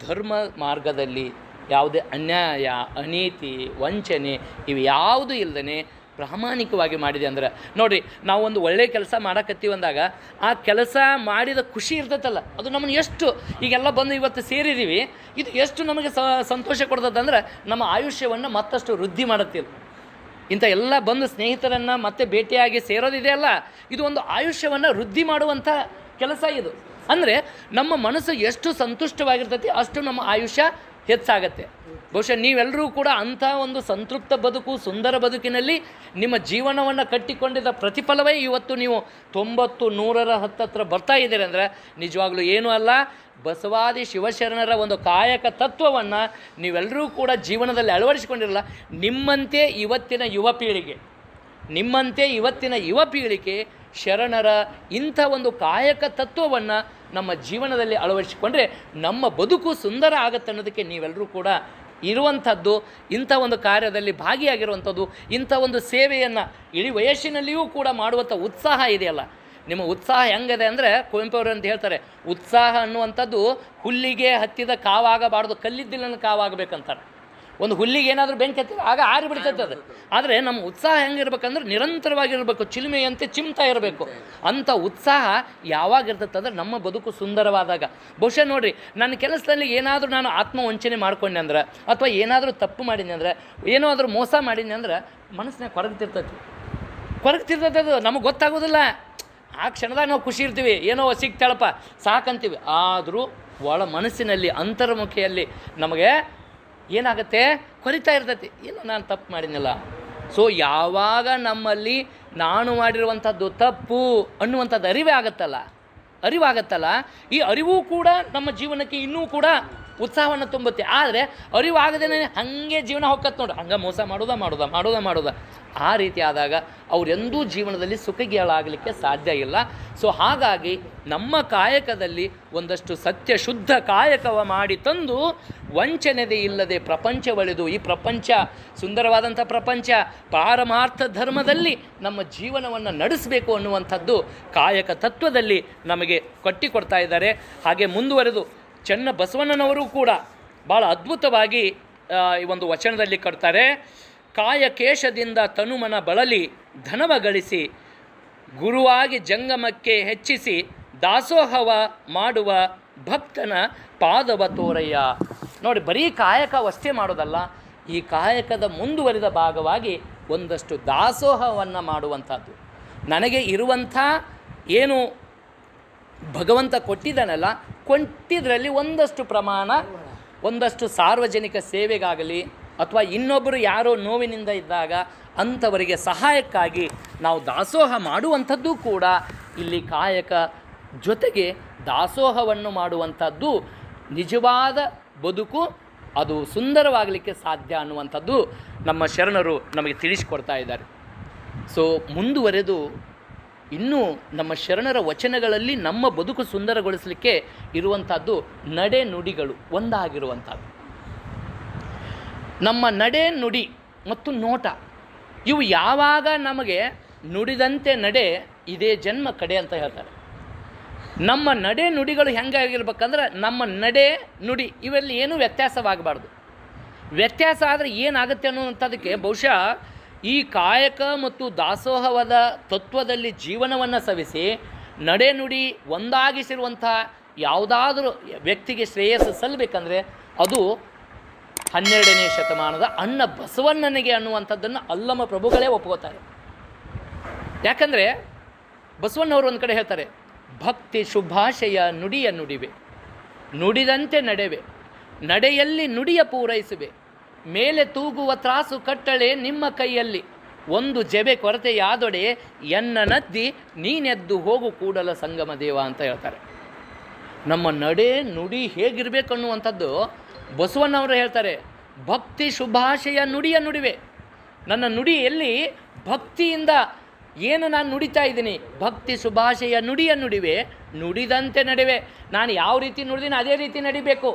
ಧರ್ಮ ಮಾರ್ಗದಲ್ಲಿ ಯಾವುದೇ ಅನ್ಯಾಯ, ಅನೀತಿ, ವಂಚನೆ ಇವು ಯಾವುದೂ ಇಲ್ಲದೇ ಪ್ರಾಮಾಣಿಕವಾಗಿ ಮಾಡಿದೆ ಅಂದ್ರೆ. ನೋಡಿರಿ, ನಾವು ಒಂದು ಒಳ್ಳೆಯ ಕೆಲಸ ಮಾಡಕತ್ತೀವಿ ಅಂದಾಗ ಆ ಕೆಲಸ ಮಾಡಿದ ಖುಷಿ ಇರ್ತೈತಲ್ಲ, ಅದು ನಮ್ಮನ್ನು ಎಷ್ಟು ಈಗೆಲ್ಲ ಬಂದು ಇವತ್ತು ಸೇರಿದ್ದೀವಿ, ಇದು ಎಷ್ಟು ನಮಗೆ ಸಂತೋಷ ಕೊಡ್ತದಂದ್ರೆ ನಮ್ಮ ಆಯುಷ್ಯವನ್ನು ಮತ್ತಷ್ಟು ವೃದ್ಧಿ ಮಾಡುತ್ತಿಲ್ಲ. ಇಂಥ ಎಲ್ಲ ಬಂದು ಸ್ನೇಹಿತರನ್ನು ಮತ್ತೆ ಭೇಟಿಯಾಗಿ ಸೇರೋದಿದೆಯಲ್ಲ, ಇದು ಒಂದು ಆಯುಷ್ಯವನ್ನು ವೃದ್ಧಿ ಮಾಡುವಂಥ ಕೆಲಸ ಇದು. ಅಂದರೆ ನಮ್ಮ ಮನಸ್ಸು ಎಷ್ಟು ಸಂತುಷ್ಟವಾಗಿರ್ತೈತಿ ಅಷ್ಟು ನಮ್ಮ ಆಯುಷ್ಯ ಹೆಚ್ಚಾಗತ್ತೆ. ಬಹುಶಃ ನೀವೆಲ್ಲರೂ ಕೂಡ ಅಂಥ ಒಂದು ಸಂತೃಪ್ತ ಬದುಕು, ಸುಂದರ ಬದುಕಿನಲ್ಲಿ ನಿಮ್ಮ ಜೀವನವನ್ನು ಕಟ್ಟಿಕೊಂಡಿದ್ದ ಪ್ರತಿಫಲವೇ ಇವತ್ತು ನೀವು 90, 100ರ ಹತ್ತತ್ರ ಬರ್ತಾ ಇದ್ದೀರಿ ಅಂದರೆ ನಿಜವಾಗ್ಲೂ ಏನೂ ಅಲ್ಲ, ಬಸವಾದಿ ಶಿವಶರಣರ ಒಂದು ಕಾಯಕ ತತ್ವವನ್ನು ನೀವೆಲ್ಲರೂ ಕೂಡ ಜೀವನದಲ್ಲಿ ಅಳವಡಿಸಿಕೊಂಡಿರಲ್ಲ. ನಿಮ್ಮಂತೆ ಇವತ್ತಿನ ಯುವ ಪೀಳಿಗೆ ಶರಣರ ಇಂಥ ಒಂದು ಕಾಯಕ ತತ್ವವನ್ನು ನಮ್ಮ ಜೀವನದಲ್ಲಿ ಅಳವಡಿಸಿಕೊಂಡ್ರೆ ನಮ್ಮ ಬದುಕು ಸುಂದರ ಆಗುತ್ತೆ ಅನ್ನೋದಕ್ಕೆ ನೀವೆಲ್ಲರೂ ಕೂಡ ಇರುವಂಥದ್ದು, ಇಂಥ ಒಂದು ಕಾರ್ಯದಲ್ಲಿ ಭಾಗಿಯಾಗಿರುವಂಥದ್ದು, ಇಂಥ ಒಂದು ಸೇವೆಯನ್ನು ಇಡೀ ವಯಸ್ಸಿನಲ್ಲಿಯೂ ಕೂಡ ಮಾಡುವಂಥ ಉತ್ಸಾಹ ಇದೆಯಲ್ಲ, ನಿಮ್ಮ ಉತ್ಸಾಹ ಹೆಂಗಿದೆ ಅಂದರೆ ಕುವೆಂಪು ಅವರು ಅಂತ ಹೇಳ್ತಾರೆ, ಉತ್ಸಾಹ ಅನ್ನುವಂಥದ್ದು ಹುಲ್ಲಿಗೆ ಹತ್ತಿದ ಕಾವಾಗಬಾರ್ದು, ಕಲ್ಲಿದ್ದಿಲ್ಲನ್ನು ಕಾವಾಗಬೇಕಂತಾರೆ. ಒಂದು ಹುಲ್ಲಿಗೆ ಏನಾದರೂ ಬೆಂಕಿ ಹತ್ತಿದ್ರೆ ಆಗ ಆರಿ ಬಿಡ್ತೈತೆ ಅದು. ಆದರೆ ನಮ್ಮ ಉತ್ಸಾಹ ಹೆಂಗಿರ್ಬೇಕಂದ್ರೆ ನಿರಂತರವಾಗಿರಬೇಕು, ಚಿಲುಮೆಯಂತೆ ಚಿಮ್ತಾ ಇರಬೇಕು. ಅಂಥ ಉತ್ಸಾಹ ಯಾವಾಗ ಇರ್ತೈತೆ ಅಂದರೆ ನಮ್ಮ ಬದುಕು ಸುಂದರವಾದಾಗ. ಬಹುಶಃ ನೋಡಿರಿ, ನನ್ನ ಕೆಲಸದಲ್ಲಿ ಏನಾದರೂ ನಾನು ಆತ್ಮವಂಚನೆ ಮಾಡ್ಕೊಂಡೆ ಅಂದ್ರೆ, ಅಥವಾ ಏನಾದರೂ ತಪ್ಪು ಮಾಡೀನಿ ಅಂದರೆ, ಏನಾದರೂ ಮೋಸ ಮಾಡೀನಿ ಅಂದ್ರೆ ಮನಸ್ಸಿನಾಗ ಕೊರಗ್ತಿರ್ತೈತಿ ಅದು ನಮಗೆ ಗೊತ್ತಾಗೋದಿಲ್ಲ. ಆ ಕ್ಷಣದಾಗ ನಾವು ಖುಷಿ ಇರ್ತೀವಿ, ಏನೋ ಸಿಗ್ತಾಳಪ್ಪ ಸಾಕಂತೀವಿ. ಆದರೂ ಒಳ ಮನಸ್ಸಿನಲ್ಲಿ ಅಂತರ್ಮುಖಿಯಲ್ಲಿ ನಮಗೆ ಏನಾಗುತ್ತೆ, ಕೊರಿತಾ ಇರ್ತೈತಿ, ಏನೋ ನಾನು ತಪ್ಪು ಮಾಡಿದ್ನಲ್ಲ. ಸೊ ಯಾವಾಗ ನಮ್ಮಲ್ಲಿ ನಾನು ಮಾಡಿರುವಂಥದ್ದು ತಪ್ಪು ಅನ್ನುವಂಥದ್ದು ಅರಿವಾಗತ್ತಲ್ಲ, ಈ ಅರಿವು ಕೂಡ ನಮ್ಮ ಜೀವನಕ್ಕೆ ಇನ್ನೂ ಕೂಡ ಉತ್ಸಾಹವನ್ನು ತುಂಬುತ್ತೆ. ಆದರೆ ಅರಿವಾಗದೇ ಹಾಗೆ ಜೀವನ ಹೋಗತ್ತೆ ನೋಡಿ, ಹಂಗೆ ಮೋಸ ಮಾಡೋದ ಆ ರೀತಿ ಆದಾಗ ಅವರೆಂದೂ ಜೀವನದಲ್ಲಿ ಸುಖಗಿಗಳಾಗಲಿಕ್ಕೆ ಸಾಧ್ಯ ಇಲ್ಲ. ಸೊ ಹಾಗಾಗಿ ನಮ್ಮ ಕಾಯಕದಲ್ಲಿ ಒಂದಷ್ಟು ಸತ್ಯ ಶುದ್ಧ ಕಾಯಕವ ಮಾಡಿ ತಂದು ವಂಚನೆದೆ ಇಲ್ಲದೆ ಪ್ರಪಂಚವಳೆದು, ಈ ಪ್ರಪಂಚ ಸುಂದರವಾದಂಥ ಪ್ರಪಂಚ ಪಾರಮಾರ್ಥ ಧರ್ಮದಲ್ಲಿ ನಮ್ಮ ಜೀವನವನ್ನು ನಡೆಸಬೇಕು ಅನ್ನುವಂಥದ್ದು ಕಾಯಕ ತತ್ವದಲ್ಲಿ ನಮಗೆ ಕಟ್ಟಿಕೊಡ್ತಾ ಇದ್ದಾರೆ. ಹಾಗೆ ಮುಂದುವರೆದು ಚೆನ್ನ ಬಸವಣ್ಣನವರು ಕೂಡ ಭಾಳ ಅದ್ಭುತವಾಗಿ ಈ ಒಂದು ವಚನದಲ್ಲಿ ಕೊಡ್ತಾರೆ. ಕಾಯಕೇಶದಿಂದ ತನುಮನ ಬಳಲಿ ಧನವ ಗಳಿಸಿ ಗುರುವಾಗಿ ಜಂಗಮಕ್ಕೆ ಹೆಚ್ಚಿಸಿ ದಾಸೋಹವ ಮಾಡುವ ಭಕ್ತನ ಪಾದವ ತೋರಯ್ಯ. ನೋಡಿ, ಬರೀ ಕಾಯಕವಷ್ಟೇ ಮಾಡೋದಲ್ಲ, ಈ ಕಾಯಕದ ಮುಂದುವರಿದ ಭಾಗವಾಗಿ ಒಂದಷ್ಟು ದಾಸೋಹವನ್ನು ಮಾಡುವಂಥದ್ದು. ನನಗೆ ಇರುವಂಥ ಏನು ಭಗವಂತ ಕೊಟ್ಟಿದ್ದಾನಲ್ಲ, ಕೊಟ್ಟಿದ್ದರಲ್ಲಿ ಒಂದಷ್ಟು ಪ್ರಮಾಣ, ಒಂದಷ್ಟು ಸಾರ್ವಜನಿಕ ಸೇವೆಗಾಗಲಿ ಅಥವಾ ಇನ್ನೊಬ್ಬರು ಯಾರೋ ನೋವಿನಿಂದ ಇದ್ದಾಗ ಅಂಥವರಿಗೆ ಸಹಾಯಕ್ಕಾಗಿ ನಾವು ದಾಸೋಹ ಮಾಡುವಂಥದ್ದು ಕೂಡ ಇಲ್ಲಿ ಕಾಯಕ ಜೊತೆಗೆ ದಾಸೋಹವನ್ನು ಮಾಡುವಂಥದ್ದು ನಿಜವಾದ ಬದುಕು, ಅದು ಸುಂದರವಾಗಲಿಕ್ಕೆ ಸಾಧ್ಯ ಅನ್ನುವಂಥದ್ದು ನಮ್ಮ ಶರಣರು ನಮಗೆ ತಿಳಿಸಿಕೊಡ್ತಾ ಇದ್ದಾರೆ. ಸೊ ಮುಂದುವರೆದು ಇನ್ನೂ ನಮ್ಮ ಶರಣರ ವಚನಗಳಲ್ಲಿ ನಮ್ಮ ಬದುಕು ಸುಂದರಗೊಳಿಸಲಿಕ್ಕೆ ಇರುವಂಥದ್ದು ನಡೆ ನುಡಿಗಳು ಒಂದಾಗಿರುವಂಥದ್ದು. ನಮ್ಮ ನಡೆ ನುಡಿ ಮತ್ತು ನೋಟ ಇವು ಯಾವಾಗ ನಮಗೆ ನುಡಿದಂತೆ ನಡೆ ಇದೇ ಜನ್ಮ ಕಡೆ ಅಂತ ಹೇಳ್ತಾರೆ. ನಮ್ಮ ನಡೆ ನುಡಿಗಳು ಹೆಂಗಾಗಿರ್ಬೇಕಂದ್ರೆ ನಮ್ಮ ನಡೆ ನುಡಿ ಇವೆಲ್ಲಿ ಏನೂ ವ್ಯತ್ಯಾಸವಾಗಬಾರ್ದು. ವ್ಯತ್ಯಾಸ ಆದರೆ ಏನಾಗುತ್ತೆ ಅನ್ನುವಂಥದ್ದಕ್ಕೆ ಬಹುಶಃ ಈ ಕಾಯಕ ಮತ್ತು ದಾಸೋಹವಾದ ತತ್ವದಲ್ಲಿ ಜೀವನವನ್ನು ಸವಿಸಿ ನಡೆ ನುಡಿ ಒಂದಾಗಿಸಿರುವಂಥ ಯಾವುದಾದ್ರೂ ವ್ಯಕ್ತಿಗೆ ಶ್ರೇಯಸ್ಸು ಸಲ್ಲಬೇಕಂದ್ರೆ ಅದು 12ನೇ ಶತಮಾನದ ಅಣ್ಣ ಬಸವಣ್ಣನಿಗೆ ಅನ್ನುವಂಥದ್ದನ್ನು ಅಲ್ಲಮ ಪ್ರಭುಗಳೇ ಒಪ್ಕೋತಾರೆ. ಯಾಕಂದರೆ ಬಸವಣ್ಣವರು ಒಂದು ಕಡೆ ಹೇಳ್ತಾರೆ, ಭಕ್ತಿ ಶುಭಾಶಯ ನುಡಿಯ ನುಡಿವೆ, ನುಡಿದಂತೆ ನಡೆವೆ, ನಡೆಯಲ್ಲಿ ನುಡಿಯ ಪೂರೈಸುವೆ, ಮೇಲೆ ತೂಗುವ ತ್ರಾಸು ಕಟ್ಟಳೆ ನಿಮ್ಮ ಕೈಯಲ್ಲಿ, ಒಂದು ಜೆಬೆ ಕೊರತೆಯಾದೊಡೆ ಎನ್ನ ನದ್ದಿ ನೀನೆದ್ದು ಹೋಗು ಕೂಡಲ ಸಂಗಮ ದೇವ ಅಂತ ಹೇಳ್ತಾರೆ. ನಮ್ಮ ನಡೆ ನುಡಿ ಹೇಗಿರಬೇಕು ಅನ್ನುವಂಥದ್ದು ಬಸವಣ್ಣವರು ಹೇಳ್ತಾರೆ. ಭಕ್ತಿ ಶುಭಾಶಯ ನುಡಿಯ ನುಡಿವೆ, ನನ್ನ ನುಡಿಯಲ್ಲಿ ಭಕ್ತಿಯಿಂದ ಏನು ನಾನು ನುಡಿತಾ ಇದ್ದೀನಿ, ಭಕ್ತಿ ಶುಭಾಶಯ ನುಡಿಯ ನುಡಿವೆ, ನುಡಿದಂತೆ ನಡೆವೆ. ನಾನು ಯಾವ ರೀತಿ ನುಡಿದೀನಿ ಅದೇ ರೀತಿ ನಡಿಬೇಕು.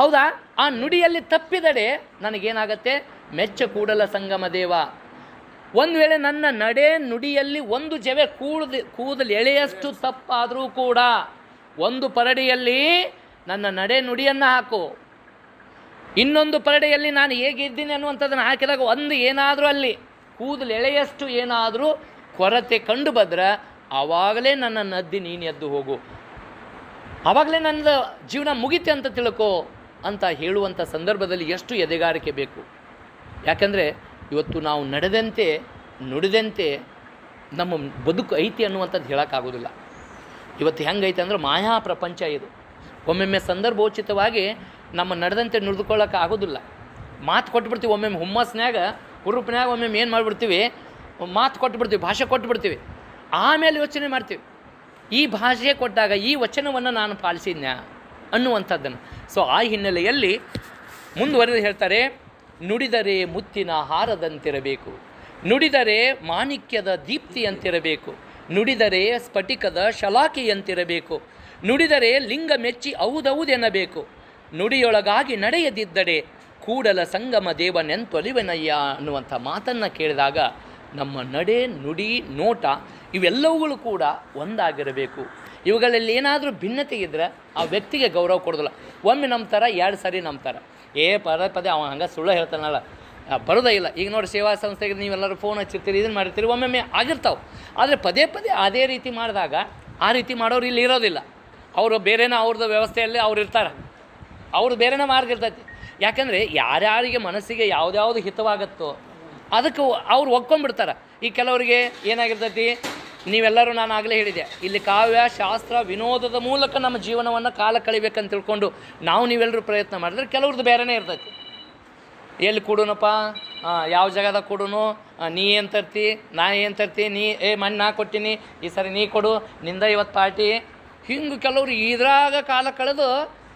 ಹೌದಾ? ಆ ನುಡಿಯಲ್ಲಿ ತಪ್ಪಿದಡೆ ನನಗೇನಾಗತ್ತೆ, ಮೆಚ್ಚ ಕೂಡಲ ಸಂಗಮ ದೇವ. ಒಂದು ವೇಳೆ ನನ್ನ ನಡೆ ನುಡಿಯಲ್ಲಿ ಒಂದು ಜವೆ ಕೂದಲು ಎಳೆಯಷ್ಟು ತಪ್ಪಾದರೂ ಕೂಡ ಒಂದು ಪರಡಿಯಲ್ಲಿ ನನ್ನ ನಡೆ ನುಡಿಯನ್ನು ಹಾಕು, ಇನ್ನೊಂದು ಪರಡೆಯಲ್ಲಿ ನಾನು ಹೇಗಿದ್ದೀನಿ ಅನ್ನುವಂಥದ್ದನ್ನು ಹಾಕಿದಾಗ ಒಂದು ಏನಾದರೂ ಅಲ್ಲಿ ಕೂದಲು ಎಳೆಯಷ್ಟು ಏನಾದರೂ ಕೊರತೆ ಕಂಡು ಬಂದರೆ ಆವಾಗಲೇ ನನ್ನ ನದ್ದಿ ನೀನು ಎದ್ದು ಹೋಗು, ಆವಾಗಲೇ ನನ್ನ ಜೀವನ ಮುಗಿತೆ ಅಂತ ತಿಳ್ಕೋ ಅಂತ ಹೇಳುವಂಥ ಸಂದರ್ಭದಲ್ಲಿ ಎಷ್ಟು ಎದೆಗಾರಿಕೆ ಬೇಕು. ಯಾಕಂದರೆ ಇವತ್ತು ನಾವು ನಡೆದಂತೆ ನುಡಿದಂತೆ ನಮ್ಮ ಬದುಕು ಐತಿ ಅನ್ನುವಂಥದ್ದು ಹೇಳೋಕ್ಕಾಗೋದಿಲ್ಲ. ಇವತ್ತು ಹೆಂಗೈತೆ ಅಂದ್ರೆ ಮಾಯಾ ಪ್ರಪಂಚ ಇದು. ಒಮ್ಮೊಮ್ಮೆ ಸಂದರ್ಭೋಚಿತವಾಗಿ ನಮ್ಮ ನಡೆದಂತೆ ನುಡಿದುಕೊಳ್ಳೋಕೆ ಆಗೋದಿಲ್ಲ. ಮಾತು ಕೊಟ್ಬಿಡ್ತೀವಿ ಒಮ್ಮೊಮ್ಮೆ ಹುಮ್ಮಸ್ನ್ಯಾಗ ಹುರುಪಿನ್ಯಾಗ ಒಮ್ಮೊಮ್ಮೆ ಏನು ಮಾಡಿಬಿಡ್ತೀವಿ, ಮಾತು ಕೊಟ್ಬಿಡ್ತೀವಿ, ಭಾಷೆ ಕೊಟ್ಬಿಡ್ತೀವಿ. ಆಮೇಲೆ ಯೋಚನೆ ಮಾಡ್ತೀವಿ, ಈ ಭಾಷೆ ಕೊಟ್ಟಾಗ ಈ ವಚನವನ್ನು ನಾನು ಪಾಲಿಸಿದ್ನ್ಯಾ ಅನ್ನುವಂಥದ್ದನ್ನು. ಸೊ ಆ ಹಿನ್ನೆಲೆಯಲ್ಲಿ ಮುಂದುವರೆದು ಹೇಳ್ತಾರೆ, ನುಡಿದರೆ ಮುತ್ತಿನ ಹಾರದಂತಿರಬೇಕು, ನುಡಿದರೆ ಮಾಣಿಕ್ಯದ ದೀಪ್ತಿಯಂತಿರಬೇಕು, ನುಡಿದರೆ ಸ್ಫಟಿಕದ ಶಲಾಖೆಯಂತಿರಬೇಕು, ನುಡಿದರೆ ಲಿಂಗ ಮೆಚ್ಚಿ ಔದೌದೆನ್ನಬೇಕು, ನುಡಿಯೊಳಗಾಗಿ ನಡೆಯದಿದ್ದಡೆ ಕೂಡಲ ಸಂಗಮ ದೇವನೆಂತೊಲಿವೆನಯ್ಯ ಅನ್ನುವಂಥ ಮಾತನ್ನು ಕೇಳಿದಾಗ ನಮ್ಮ ನಡೆ, ನುಡಿ, ನೋಟ ಇವೆಲ್ಲವುಗಳು ಕೂಡ ಒಂದಾಗಿರಬೇಕು. ಇವುಗಳಲ್ಲಿ ಏನಾದರೂ ಭಿನ್ನತೆ ಇದ್ದರೆ ಆ ವ್ಯಕ್ತಿಗೆ ಗೌರವ ಕೊಡೋದಿಲ್ಲ. ಒಮ್ಮೆ ನಂಬ್ತಾರೆ, 2 ಸಾರಿ ನಂಬ್ತಾರೆ, ಪದೇ ಅವ ಹಂಗೆ ಸುಳ್ಳು ಹೇಳ್ತಾನಲ್ಲ, ಬರೋದೇ ಇಲ್ಲ. ಈಗ ನೋಡಿ ಸೇವಾ ಸಂಸ್ಥೆಗೆ ನೀವೆಲ್ಲರೂ ಫೋನ್ ಹಚ್ಚಿರ್ತೀರಿ, ಇದನ್ನು ಮಾಡಿರ್ತೀರಿ, ಒಮ್ಮೊಮ್ಮೆ ಆಗಿರ್ತಾವೆ. ಆದರೆ ಪದೇ ಅದೇ ರೀತಿ ಮಾಡಿದಾಗ ಆ ರೀತಿ ಮಾಡೋರು ಇಲ್ಲಿ ಇರೋದಿಲ್ಲ. ಅವರು ಬೇರೆನೇ ಅವ್ರದ್ದು ವ್ಯವಸ್ಥೆಯಲ್ಲಿ ಅವ್ರು ಇರ್ತಾರೆ, ಅವ್ರು ಬೇರೆನೇ ಮಾರ್ಗ ಇರ್ತೈತಿ. ಯಾಕಂದರೆ ಯಾರ್ಯಾರಿಗೆ ಮನಸ್ಸಿಗೆ ಯಾವುದ್ಯಾವುದು ಹಿತವಾಗುತ್ತೋ ಅದಕ್ಕೆ ಅವ್ರು ಒಪ್ಕೊಂಡ್ಬಿಡ್ತಾರೆ. ಈ ಕೆಲವರಿಗೆ ಏನಾಗಿರ್ತೈತಿ, ನೀವೆಲ್ಲರೂ ನಾನು ಆಗಲೇ ಹೇಳಿದೆ, ಇಲ್ಲಿ ಕಾವ್ಯ ಶಾಸ್ತ್ರ ವಿನೋದದ ಮೂಲಕ ನಮ್ಮ ಜೀವನವನ್ನು ಕಾಲ ಕಳಿಬೇಕಂತ ತಿಳ್ಕೊಂಡು ನೀವೆಲ್ಲರೂ ಪ್ರಯತ್ನ ಮಾಡಿದ್ರೆ ಕೆಲವ್ರದ್ದು ಬೇರೆನೇ ಇರ್ತೈತಿ. ಎಲ್ಲಿ ಕೊಡೋನಪ್ಪ, ಯಾವ ಜಾಗದಾಗ ಕೊಡೋನು, ನೀ ಏನು ತರ್ತಿ, ನಾ ಏನು ತರ್ತಿ, ನೀ ಮಣ್ಣು ನಾ ಕೊಟ್ಟಿನಿ, ಈ ಸರಿ ನೀ ಕೊಡು, ನಿಂದ ಇವತ್ತು ಪಾರ್ಟಿ. ಹಿಂಗೆ ಕೆಲವರು ಇದ್ರಾಗ ಕಾಲ ಕಳೆದು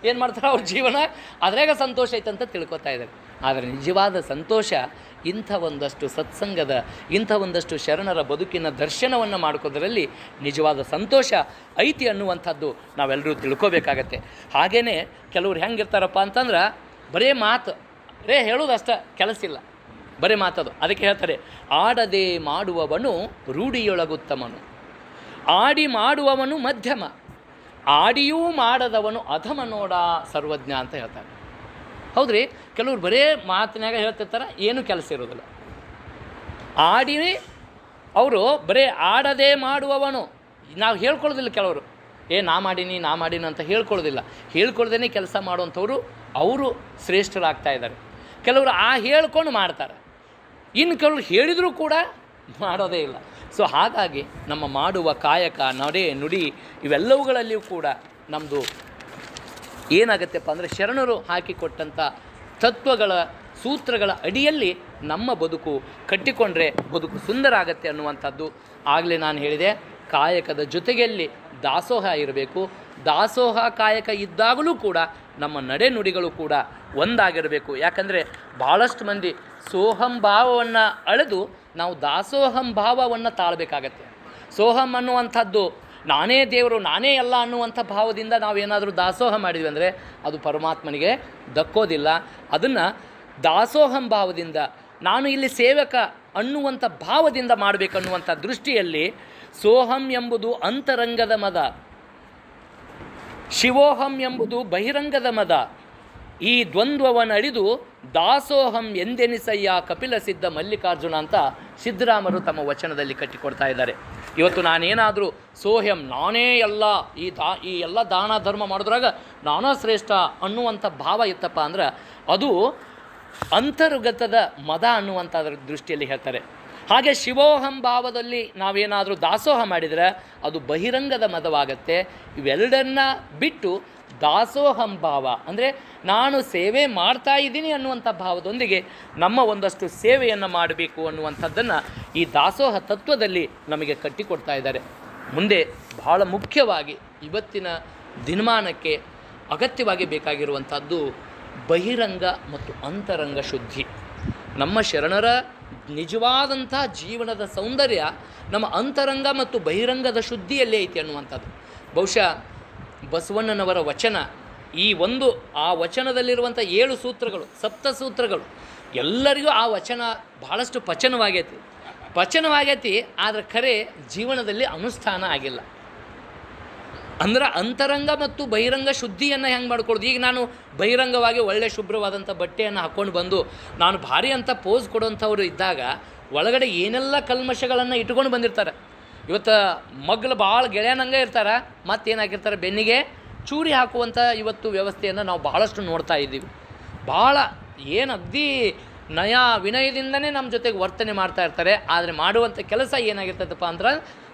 ಏನು ಮಾಡ್ತಾರೆ, ಅವ್ರ ಜೀವನ ಅದ್ರಾಗ ಸಂತೋಷ ಐತಂತ ತಿಳ್ಕೊತಾ ಇದ್ದಾರೆ. ಆದರೆ ನಿಜವಾದ ಸಂತೋಷ ಇಂಥ ಒಂದಷ್ಟು ಸತ್ಸಂಗದ, ಇಂಥ ಒಂದಷ್ಟು ಶರಣರ ಬದುಕಿನ ದರ್ಶನವನ್ನು ಮಾಡ್ಕೋದ್ರಲ್ಲಿ ನಿಜವಾದ ಸಂತೋಷ ಐತಿ ಅನ್ನುವಂಥದ್ದು ನಾವೆಲ್ಲರೂ ತಿಳ್ಕೊಬೇಕಾಗತ್ತೆ. ಹಾಗೆಯೇ ಕೆಲವ್ರು ಹೆಂಗಿರ್ತಾರಪ್ಪ ಅಂತಂದ್ರೆ ಬರೀ ಮಾತು ಹೇಳೋದಷ್ಟೇ, ಕೆಲಸ ಇಲ್ಲ, ಬರೀ ಮಾತದು. ಅದಕ್ಕೆ ಹೇಳ್ತಾರೆ, ಆಡದೆ ಮಾಡುವವನು ರೂಢಿಯೊಳಗುತ್ತಮನು, ಆಡಿ ಮಾಡುವವನು ಮಧ್ಯಮ, ಆಡಿಯೂ ಮಾಡದವನು ಅಧಮ ನೋಡ ಸರ್ವಜ್ಞ ಅಂತ ಹೇಳ್ತಾರೆ. ಹೌದ್ರಿ, ಕೆಲವ್ರು ಬರೇ ಮಾತಿನಾಗ ಹೇಳ್ತಿರ್ತಾರೆ, ಏನೂ ಕೆಲಸ ಇರೋದಿಲ್ಲ. ಆಡಿ ಅವರು ಬರೀ ಆಡದೇ ಮಾಡುವವನು, ನಾವು ಹೇಳ್ಕೊಳ್ಳೋದಿಲ್ಲ. ಕೆಲವರು ನಾ ಮಾಡೀನಿ ಅಂತ ಹೇಳ್ಕೊಳ್ಳೋದಿಲ್ಲ. ಹೇಳ್ಕೊಳ್ದೇ ಕೆಲಸ ಮಾಡುವಂಥವ್ರು ಅವರು ಶ್ರೇಷ್ಠರಾಗ್ತಾ ಇದ್ದಾರೆ. ಕೆಲವರು ಹೇಳ್ಕೊಂಡು ಮಾಡ್ತಾರೆ, ಇನ್ನು ಕೆಲವರು ಹೇಳಿದರೂ ಕೂಡ ಮಾಡೋದೇ ಇಲ್ಲ. ಸೊ ಹಾಗಾಗಿ ನಮ್ಮ ಮಾಡುವ ಕಾಯಕ, ನಡೆ, ನುಡಿ ಇವೆಲ್ಲವುಗಳಲ್ಲಿಯೂ ಕೂಡ ನಮ್ಮದು ಏನಾಗತ್ತಪ್ಪ ಅಂದರೆ ಶರಣರು ಹಾಕಿಕೊಟ್ಟಂಥ ತತ್ವಗಳ, ಸೂತ್ರಗಳ ಅಡಿಯಲ್ಲಿ ನಮ್ಮ ಬದುಕು ಕಟ್ಟಿಕೊಂಡ್ರೆ ಬದುಕು ಸುಂದರ ಆಗತ್ತೆ ಅನ್ನುವಂಥದ್ದು. ಆಗಲೇ ನಾನು ಹೇಳಿದೆ, ಕಾಯಕದ ಜೊತೆಯಲ್ಲಿ ದಾಸೋಹ ಇರಬೇಕು. ದಾಸೋಹ ಕಾಯಕ ಇದ್ದಾಗಲೂ ಕೂಡ ನಮ್ಮ ನಡೆ ನುಡಿಗಳು ಕೂಡ ಒಂದಾಗಿರಬೇಕು. ಯಾಕಂದರೆ ಭಾಳಷ್ಟು ಮಂದಿ ಸೋಹಂ ಭಾವವನ್ನು ಅಳೆದು ನಾವು ದಾಸೋಹಂ ಭಾವವನ್ನು ತಾಳಬೇಕಾಗತ್ತೆ. ಸೋಹಂ ಅನ್ನುವಂಥದ್ದು ನಾನೇ ದೇವರು, ನಾನೇ ಎಲ್ಲ ಅನ್ನುವಂಥ ಭಾವದಿಂದ ನಾವೇನಾದರೂ ದಾಸೋಹ ಮಾಡಿದ್ವಿ ಅಂದರೆ ಅದು ಪರಮಾತ್ಮನಿಗೆ ದಕ್ಕೋದಿಲ್ಲ. ಅದನ್ನು ದಾಸೋಹಂ ಭಾವದಿಂದ, ನಾನು ಇಲ್ಲಿ ಸೇವಕ ಅನ್ನುವಂಥ ಭಾವದಿಂದ ಮಾಡಬೇಕನ್ನುವಂಥ ದೃಷ್ಟಿಯಲ್ಲಿ ಸೋಹಂ ಎಂಬುದು ಅಂತರಂಗದ ಮದ, ಶಿವೋಹಂ ಎಂಬುದು ಬಹಿರಂಗದ ಮದ. ಈ ದ್ವಂದ್ವವನ್ನು ಅಡಿದು ದಾಸೋಹಂ ಎಂದೆನಿಸಯ್ಯ ಕಪಿಲ ಸಿದ್ಧ ಮಲ್ಲಿಕಾರ್ಜುನ ಅಂತ ಸಿದ್ದರಾಮರು ತಮ್ಮ ವಚನದಲ್ಲಿ ಕಟ್ಟಿಕೊಡ್ತಾ ಇದ್ದಾರೆ. ಇವತ್ತು ನಾನೇನಾದರೂ ಸೋಹಂ, ನಾನೇ ಎಲ್ಲ, ಈ ಎಲ್ಲ ದಾನ ಧರ್ಮ ಮಾಡೋದ್ರಾಗ ನಾನಾ ಶ್ರೇಷ್ಠ ಅನ್ನುವಂಥ ಭಾವ ಇತ್ತಪ್ಪ ಅಂದ್ರೆ ಅದು ಅಂತರ್ಗತದ ಮದ ಅನ್ನುವಂಥದ್ರ ದೃಷ್ಟಿಯಲ್ಲಿ ಹೇಳ್ತಾರೆ. ಹಾಗೆ ಶಿವೋಹಂ ಭಾವದಲ್ಲಿ ನಾವೇನಾದರೂ ದಾಸೋಹ ಮಾಡಿದರೆ ಅದು ಬಹಿರಂಗದ ಮದವಾಗತ್ತೆ. ಇವೆರಡನ್ನ ಬಿಟ್ಟು ದಾಸೋಹಂ ಭಾವ ಅಂದರೆ ನಾನು ಸೇವೆ ಮಾಡ್ತಾ ಇದ್ದೀನಿ ಅನ್ನುವಂಥ ಭಾವದೊಂದಿಗೆ ನಮ್ಮ ಒಂದಷ್ಟು ಸೇವೆಯನ್ನು ಮಾಡಬೇಕು ಅನ್ನುವಂಥದ್ದನ್ನು ಈ ದಾಸೋಹ ತತ್ವದಲ್ಲಿ ನಮಗೆ ಕಟ್ಟಿಕೊಡ್ತಾ ಇದ್ದಾರೆ. ಮುಂದೆ ಬಹಳ ಮುಖ್ಯವಾಗಿ ಇವತ್ತಿನ ದಿನಮಾನಕ್ಕೆ ಅಗತ್ಯವಾಗಿ ಬೇಕಾಗಿರುವಂಥದ್ದು ಬಹಿರಂಗ ಮತ್ತು ಅಂತರಂಗ ಶುದ್ಧಿ. ನಮ್ಮ ಶರಣರ ನಿಜವಾದಂಥ ಜೀವನದ ಸೌಂದರ್ಯ ನಮ್ಮ ಅಂತರಂಗ ಮತ್ತು ಬಹಿರಂಗದ ಶುದ್ಧಿಯಲ್ಲೇ ಐತಿ ಅನ್ನುವಂಥದ್ದು. ಬಹುಶಃ ಬಸವಣ್ಣನವರ ವಚನ, ಆ ವಚನದಲ್ಲಿರುವಂಥ 7 ಸೂತ್ರಗಳು, 7 ಸೂತ್ರಗಳು ಎಲ್ಲರಿಗೂ ಆ ವಚನ ಭಾಳಷ್ಟು ಪಚನವಾಗೈತಿ. ಆದರೆ ಖರೆ ಜೀವನದಲ್ಲಿ ಅನುಷ್ಠಾನ ಆಗಿಲ್ಲ. ಅಂದ್ರೆ ಅಂತರಂಗ ಮತ್ತು ಬಹಿರಂಗ ಶುದ್ಧಿಯನ್ನು ಹೆಂಗೆ ಮಾಡ್ಕೊಳ್ಳೋದು. ಈಗ ನಾನು ಬಹಿರಂಗವಾಗಿ ಒಳ್ಳೆ ಶುಭ್ರವಾದಂಥ ಬಟ್ಟೆಯನ್ನು ಹಾಕ್ಕೊಂಡು ಬಂದು ನಾನು ಭಾರಿ ಅಂತ ಪೋಸ್ ಕೊಡುವಂಥವ್ರು ಇದ್ದಾಗ ಒಳಗಡೆ ಏನೆಲ್ಲ ಕಲ್ಮಶಗಳನ್ನು ಇಟ್ಕೊಂಡು ಬಂದಿರ್ತಾರೆ. ಇವತ್ತು ಮಗ್ಳು ಭಾಳ ಗೆಳೆಯನಂಗೆ ಇರ್ತಾರೆ, ಮತ್ತೇನಾಗಿರ್ತಾರೆ ಬೆನ್ನಿಗೆ ಚೂರಿ ಹಾಕುವಂಥ ಇವತ್ತು ವ್ಯವಸ್ಥೆಯನ್ನು ನಾವು ಭಾಳಷ್ಟು ನೋಡ್ತಾ ಇದ್ದೀವಿ. ಭಾಳ ಅಗದಿ ನಯ ವಿನಯದಿಂದನೇ ನಮ್ಮ ಜೊತೆಗೆ ವರ್ತನೆ ಮಾಡ್ತಾ ಇರ್ತಾರೆ. ಆದರೆ ಮಾಡುವಂಥ ಕೆಲಸ ಏನಾಗಿರ್ತದಪ್ಪ ಅಂದ್ರೆ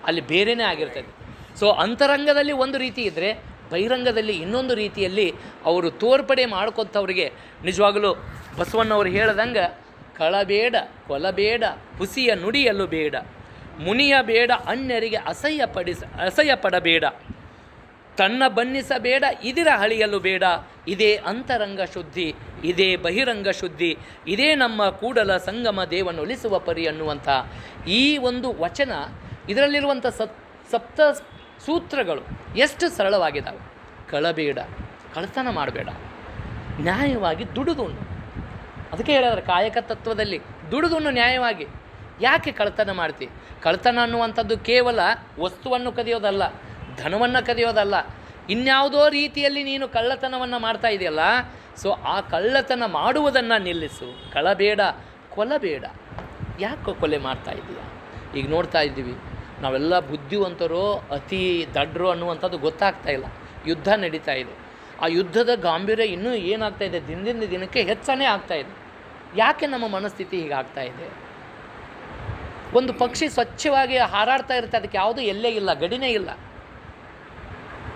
ಅಲ್ಲಿ ಬೇರೆಯೇ ಆಗಿರ್ತದೆ. ಸೊ ಅಂತರಂಗದಲ್ಲಿ ಒಂದು ರೀತಿ ಇದ್ದರೆ ಬಹಿರಂಗದಲ್ಲಿ ಇನ್ನೊಂದು ರೀತಿಯಲ್ಲಿ ಅವರು ತೋರ್ಪಡೆ ಮಾಡ್ಕೊತವ್ರಿಗೆ ನಿಜವಾಗಲೂ ಬಸವಣ್ಣವ್ರು ಹೇಳ್ದಂಗೆ ಕಳಬೇಡ ಕೊಲಬೇಡ ಹುಸಿಯ ನುಡಿಯಲು ಬೇಡ ಮುನಿಯ ಬೇಡ ಅನ್ಯರಿಗೆ ಅಸಹ್ಯ ಪಡಬೇಡ ತನ್ನ ಬಣ್ಣಿಸಬೇಡ ಇದಿರ ಹಳಿಯಲು ಬೇಡ. ಇದೇ ಅಂತರಂಗ ಶುದ್ಧಿ, ಇದೇ ಬಹಿರಂಗ ಶುದ್ಧಿ, ಇದೇ ನಮ್ಮ ಕೂಡಲ ಸಂಗಮ ದೇವನೊಲಿಸುವ ಪರಿ ಅನ್ನುವಂಥ ಈ ಒಂದು ವಚನ, ಇದರಲ್ಲಿರುವಂಥ ಸಪ್ತ ಸೂತ್ರಗಳು ಎಷ್ಟು ಸರಳವಾಗಿದ್ದಾವೆ. ಕಳಬೇಡ, ಕಳ್ತನ ಮಾಡಬೇಡ, ನ್ಯಾಯವಾಗಿ ದುಡಿದುಣ್ಣು. ಅದಕ್ಕೆ ಹೇಳಿದ್ರೆ ಕಾಯಕ ತತ್ವದಲ್ಲಿ ದುಡಿದುಣ್ಣು ನ್ಯಾಯವಾಗಿ. ಯಾಕೆ ಕಳ್ತನ ಮಾಡ್ತಿ? ಕಳ್ತನ ಅನ್ನುವಂಥದ್ದು ಕೇವಲ ವಸ್ತುವನ್ನು ಕದಿಯೋದಲ್ಲ, ಧನವನ್ನು ಕದಿಯೋದಲ್ಲ, ಇನ್ಯಾವುದೋ ರೀತಿಯಲ್ಲಿ ನೀನು ಕಳ್ಳತನವನ್ನು ಮಾಡ್ತಾ ಇದೆಯಲ್ಲ. ಸೊ ಆ ಕಳ್ಳತನ ಮಾಡುವುದನ್ನು ನಿಲ್ಲಿಸು. ಕಳಬೇಡ, ಕೊಲಬೇಡ. ಯಾಕೆ ಕೊಲೆ ಮಾಡ್ತಾ ಇದೆಯಾ? ಈಗ ನೋಡ್ತಾ ಇದ್ದೀವಿ ನಾವೆಲ್ಲ ಬುದ್ಧಿವಂತರೋ ಅತಿ ದಡ್ರು ಅನ್ನುವಂಥದ್ದು ಗೊತ್ತಾಗ್ತಾ ಇಲ್ಲ. ಯುದ್ಧ ನಡೀತಾ ಇದೆ. ಆ ಯುದ್ಧದ ಗಾಂಭೀರ್ಯ ಇನ್ನೂ ಏನಾಗ್ತಾ ಇದೆ, ದಿನದಿಂದ ದಿನಕ್ಕೆ ಹೆಚ್ಚಾನೇ ಆಗ್ತಾ ಇದೆ. ಯಾಕೆ ನಮ್ಮ ಮನಸ್ಥಿತಿ ಹೀಗಾಗ್ತಾ ಇದೆ? ಒಂದು ಪಕ್ಷಿ ಸ್ವಚ್ಛವಾಗಿ ಹಾರಾಡ್ತಾ ಇರುತ್ತೆ, ಅದಕ್ಕೆ ಯಾವುದೂ ಎಲ್ಲೇ ಇಲ್ಲ, ಗಡಿನೇ ಇಲ್ಲ.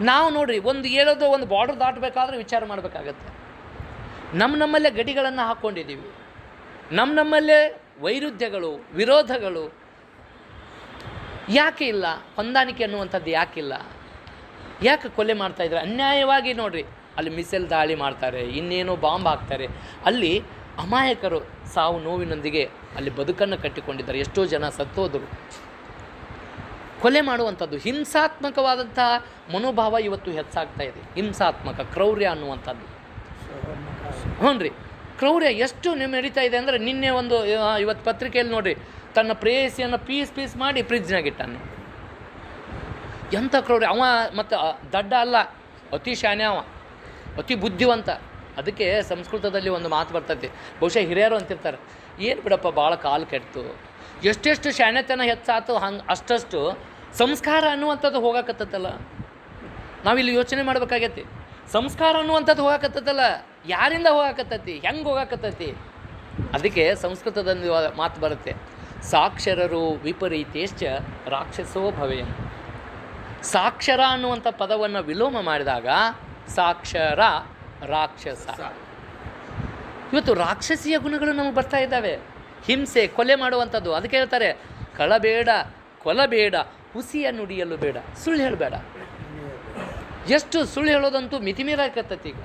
ನಾವು ನೋಡ್ರಿ ಒಂದು ಹೇಳೋದು ಒಂದು ಬಾರ್ಡರ್ ದಾಟಬೇಕಾದ್ರೆ ವಿಚಾರ ಮಾಡಬೇಕಾಗತ್ತೆ. ನಮ್ಮಲ್ಲೇ ಗಡಿಗಳನ್ನು ಹಾಕ್ಕೊಂಡಿದ್ದೀವಿ. ನಮ್ಮಲ್ಲೇ ವೈರುಧ್ಯಗಳು, ವಿರೋಧಗಳು ಯಾಕೆ ಇಲ್ಲ? ಹೊಂದಾಣಿಕೆ ಅನ್ನುವಂಥದ್ದು ಯಾಕಿಲ್ಲ? ಯಾಕೆ ಕೊಲೆ ಮಾಡ್ತಾಯಿದ್ದಾರೆ ಅನ್ಯಾಯವಾಗಿ? ನೋಡ್ರಿ, ಅಲ್ಲಿ ಮಿಸೈಲ್ ದಾಳಿ ಮಾಡ್ತಾರೆ, ಇನ್ನೇನೋ ಬಾಂಬ್ ಹಾಕ್ತಾರೆ. ಅಲ್ಲಿ ಅಮಾಯಕರು ಸಾವು ನೋವಿನೊಂದಿಗೆ ಅಲ್ಲಿ ಬದುಕನ್ನು ಕಟ್ಟಿಕೊಂಡಿದ್ದಾರೆ. ಎಷ್ಟೋ ಜನ ಸತ್ತೋದರು. ಕೊಲೆ ಮಾಡುವಂಥದ್ದು ಹಿಂಸಾತ್ಮಕವಾದಂಥ ಮನೋಭಾವ ಇವತ್ತು ಹೆಚ್ಚಾಗ್ತಾ ಇದೆ. ಹಿಂಸಾತ್ಮಕ ಕ್ರೌರ್ಯ ಅನ್ನುವಂಥದ್ದು. ಹ್ಞೂ ರೀ, ಕ್ರೌರ್ಯ ಎಷ್ಟು ನಡೀತಾ ಇದೆ ಅಂದರೆ, ನಿನ್ನೆ ಒಂದು ಇವತ್ತು ಪತ್ರಿಕೆಯಲ್ಲಿ ನೋಡಿರಿ, ತನ್ನ ಪ್ರೇಯಸಿಯನ್ನು ಪೀಸ್ ಮಾಡಿ ಫ್ರಿಜ್ನಾಗ ಇಟ್ಟಾನೆ. ಎಂಥ ಕ್ರೌರ್ಯ! ಅವ ಮತ್ತು ದಡ್ಡ ಅಲ್ಲ, ಅತಿ ಶಾನೆ, ಅವ ಅತಿ ಬುದ್ಧಿವಂತ. ಅದಕ್ಕೆ ಸಂಸ್ಕೃತದಲ್ಲಿ ಒಂದು ಮಾತು ಬರ್ತೈತಿ, ಬಹುಶಃ ಹಿರಿಯರು ಅಂತಿರ್ತಾರೆ, ಏನು ಬಿಡಪ್ಪ ಭಾಳ ಕಾಲು ಕೆಟ್ಟು, ಎಷ್ಟೆಷ್ಟು ಶಾಣೆತನ ಹೆಚ್ಚಾತು ಹಂಗೆ ಅಷ್ಟಷ್ಟು ಸಂಸ್ಕಾರ ಅನ್ನುವಂಥದ್ದು ಹೋಗಾಕತ್ತಲ್ಲ. ನಾವಿಲ್ಲಿ ಯೋಚನೆ ಮಾಡ್ಬೇಕಾಗೈತಿ. ಸಂಸ್ಕಾರ ಅನ್ನುವಂಥದ್ದು ಹೋಗಾಕತ್ತಲ್ಲ, ಯಾರಿಂದ ಹೋಗಾಕತ್ತೈತಿ, ಹೆಂಗೆ ಹೋಗಾಕತ್ತೈತಿ? ಅದಕ್ಕೆ ಸಂಸ್ಕೃತದಲ್ಲಿ ಮಾತು ಬರುತ್ತೆ, ಸಾಕ್ಷರರು ವಿಪರೀತೇಶ್ಚ ರಾಕ್ಷಸೋ ಭವೇನ್. ಸಾಕ್ಷರ ಅನ್ನುವಂಥ ಪದವನ್ನು ವಿಲೋಮ ಮಾಡಿದಾಗ ಸಾಕ್ಷರ ರಾಕ್ಷಸ. ಇವತ್ತು ರಾಕ್ಷಸೀಯ ಗುಣಗಳು ನಮಗೆ ಬರ್ತಾ ಇದ್ದಾವೆ. ಹಿಂಸೆ, ಕೊಲೆ ಮಾಡುವಂಥದ್ದು. ಅದಕ್ಕೆ ಹೇಳ್ತಾರೆ ಕಳಬೇಡ, ಕೊಲಬೇಡ, ಹುಸಿಯ ನುಡಿಯಲು ಬೇಡ. ಸುಳ್ಳು ಹೇಳಬೇಡ. ಎಷ್ಟು ಸುಳ್ಳು ಹೇಳೋದಂತೂ ಮಿತಿಮೀರಾಕತ್ತೈತಿ ಈಗ.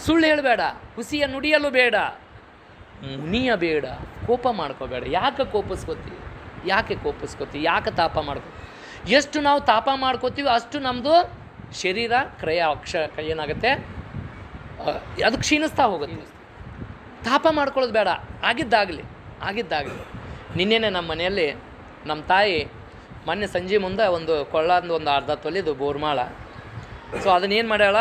ಸುಳ್ಳು ಹೇಳಬೇಡ, ಹುಸಿಯ ನುಡಿಯಲು ಬೇಡ, ಮುನಿಯ ಬೇಡ, ಕೋಪ ಮಾಡ್ಕೋಬೇಡ. ಯಾಕೆ ಕೋಪಿಸ್ಕೋತಿ? ಯಾಕೆ ತಾಪ ಮಾಡ್ಕೋ? ಎಷ್ಟು ನಾವು ತಾಪ ಮಾಡ್ಕೋತೀವಿ ಅಷ್ಟು ನಮ್ಮದು ಶರೀರ ಏನಾಗುತ್ತೆ, ಅದು ಕ್ಷೀಣಿಸ್ತಾ ಹೋಗುತ್ತೆ. ತಾಪ ಮಾಡ್ಕೊಳ್ಳೋದು ಬೇಡ. ಆಗಿದ್ದಾಗಲಿ. ನಿನ್ನೆನೆ ನಮ್ಮ ಮನೆಯಲ್ಲಿ ನಮ್ಮ ತಾಯಿ ಮೊನ್ನೆ ಸಂಜೆ ಮುಂದೆ ಒಂದು ಕೊಳ್ಳಂದು ಒಂದು ಅರ್ಧ ತೊಲಿದು ಬೋರ್ಮಾಳ. ಸೊ ಅದನ್ನೇನು ಮಾಡ್ಯಾಳ,